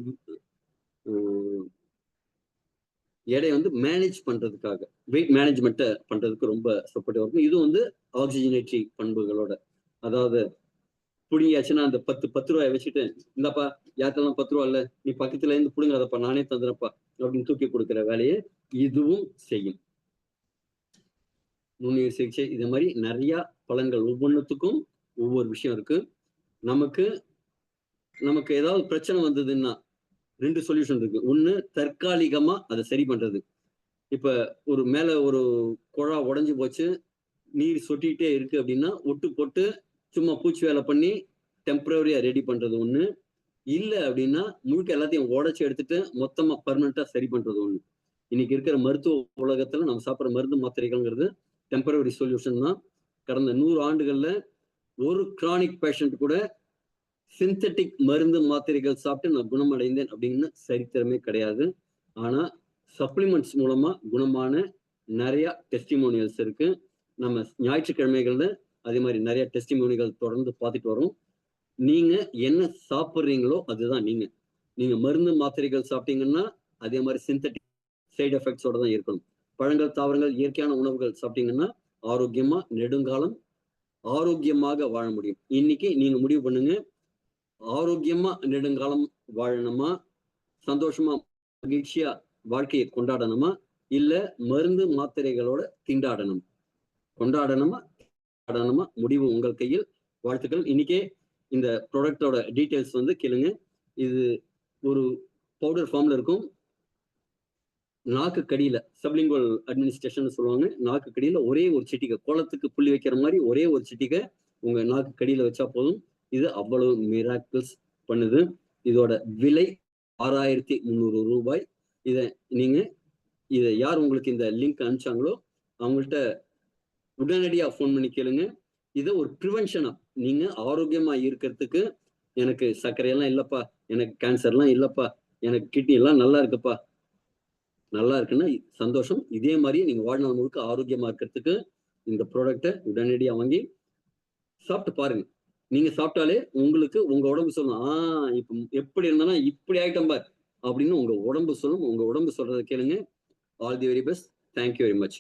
எடையை வந்து மேனேஜ் பண்றதுக்காக, வெயிட் மேனேஜ்மெண்ட்டை பண்றதுக்கு ரொம்ப சப்போர்ட்டிவா இருக்கும். இது வந்து ஆக்சிஜனேட்டரி பண்புகளோட, அதாவது புடிங்கியாச்சுன்னா அந்த 10 ரூபாயை வச்சுட்டு, இந்தாப்பா யாத்தெல்லாம் 10 ரூபா இல்ல, நீ பக்கத்துல இருந்து புடுங்காதப்பா, நானே தந்துறப்பா அப்படின்னு தூக்கி கொடுக்குற வேலையை இதுவும் செய்யும். நுண்ணுயிர் சிகிச்சை இது மாதிரி நிறைய பலன்கள், ஒவ்வொன்றுத்துக்கும் ஒவ்வொரு விஷயம் இருக்கு. நமக்கு ஏதாவது பிரச்சனை வந்ததுன்னா 2 சொல்யூஷன் இருக்கு. ஒண்ணு, தற்காலிகமா அதை சரி பண்றது. இப்ப ஒரு மேல ஒரு குழா உடைஞ்சு போச்சு, நீர் சொட்டிட்டே இருக்கு அப்படின்னா ஒட்டு போட்டு சும்மா பூச்சி வேலை பண்ணி டெம்பரரியா ரெடி பண்றது ஒண்ணு. இல்ல அப்படின்னா முழுக்க எல்லாத்தையும் உடைச்சு எடுத்துட்டு மொத்தமா பர்மனண்டா சரி பண்றது ஒண்ணு. இன்னைக்கு இருக்கிற மருத்துவ உலகத்துல நம்ம சாப்பிட்ற மருந்து மாத்திரைகள்ங்கிறது டெம்பரரி சொல்யூஷன் தான். கடந்த 100 ஆண்டுகள்ல ஒரு கிரானிக் பேஷண்ட் கூட சிந்தட்டிக் மருந்து மாத்திரைகள் சாப்பிட்டு நான் குணமடைந்தேன் அப்படின்னு சரித்திரமே கிடையாது. ஆனா சப்ளிமெண்ட்ஸ் மூலமா குணமான நிறைய டெஸ்டிமோனியல்ஸ் இருக்கு. நம்ம ஞாயிற்றுக்கிழமைகள்ல அதே மாதிரி நிறைய டெஸ்டிமோனிகள் தொடர்ந்து பார்த்துட்டு வரோம். நீங்க என்ன சாப்பிட்றீங்களோ அதுதான் நீங்க மருந்து மாத்திரைகள் சாப்பிட்டீங்கன்னா அதே மாதிரி சிந்தட்டிக் சைடு எஃபெக்ட்ஸோட தான் இருக்கணும். பழங்கள், தாவரங்கள், இயற்கையான உணவுகள் சாப்பிட்டீங்கன்னா ஆரோக்கியமா நெடுங்காலம் ஆரோக்கியமாக வாழ முடியும். இன்னைக்கு நீங்க முடிவு பண்ணுங்க, ஆரோக்கியமா நெடுங்காலம் வாழணுமா, சந்தோஷமா மகிழ்ச்சியா வாழ்க்கையை கொண்டாடணுமா, இல்ல மருந்து மாத்திரைகளோட கொண்டாடணுமா முடிவு உங்கள் கையில். வாழ்த்துக்கள். இன்னைக்கே இந்த ப்ராடக்டோட டீட்டெயில்ஸ் வந்து கேளுங்க. இது ஒரு பவுடர் ஃபார்ம்ல இருக்கும். நாக்கு கடியில சப்லிங்குவல் அட்மினிஸ்ட்ரேஷன் சொல்லுவாங்க. நாக்கு கடியில ஒரே ஒரு சிட்டிகை, கோலத்துக்கு புள்ளி வைக்கிற மாதிரி ஒரே ஒரு சிட்டிகை உங்க நாக்கு கடியில வச்சா போதும். இது அவ்வளவு மிராக்கிள்ஸ் பண்ணுது. இதோட விலை 6300 ரூபாய். இதை யார் உங்களுக்கு இந்த லிங்க் அனுப்பிச்சாங்களோ அவங்கள்ட்ட உடனடியா ஃபோன் பண்ணி கேளுங்க. இதை ஒரு ப்ரிவென்ஷனா, நீங்க ஆரோக்கியமா இருக்கிறதுக்கு, எனக்கு சர்க்கரையெல்லாம் இல்லப்பா, எனக்கு கேன்சர்லாம் இல்லப்பா, எனக்கு கிட்னி எல்லாம் நல்லா இருக்குப்பா, நல்லா இருக்குன்னா சந்தோஷம். இதே மாதிரியே நீங்க வாழ்நாள் முழுக்க ஆரோக்கியமா இருக்கிறதுக்கு இந்த ப்ராடக்டை உடனடியா வாங்கி சாப்பிட்டு பாருங்க. நீங்க சாப்பிட்டாலே உங்களுக்கு உங்க உடம்பு சொல்லும், இப்ப எப்படி இருந்தாலும் இப்படி ஆயிட்டம் பார் அப்படின்னு உங்க உடம்பு சொல்லும். உங்க உடம்பு சொல்றதை கேளுங்க. All the very best. Thank you very much.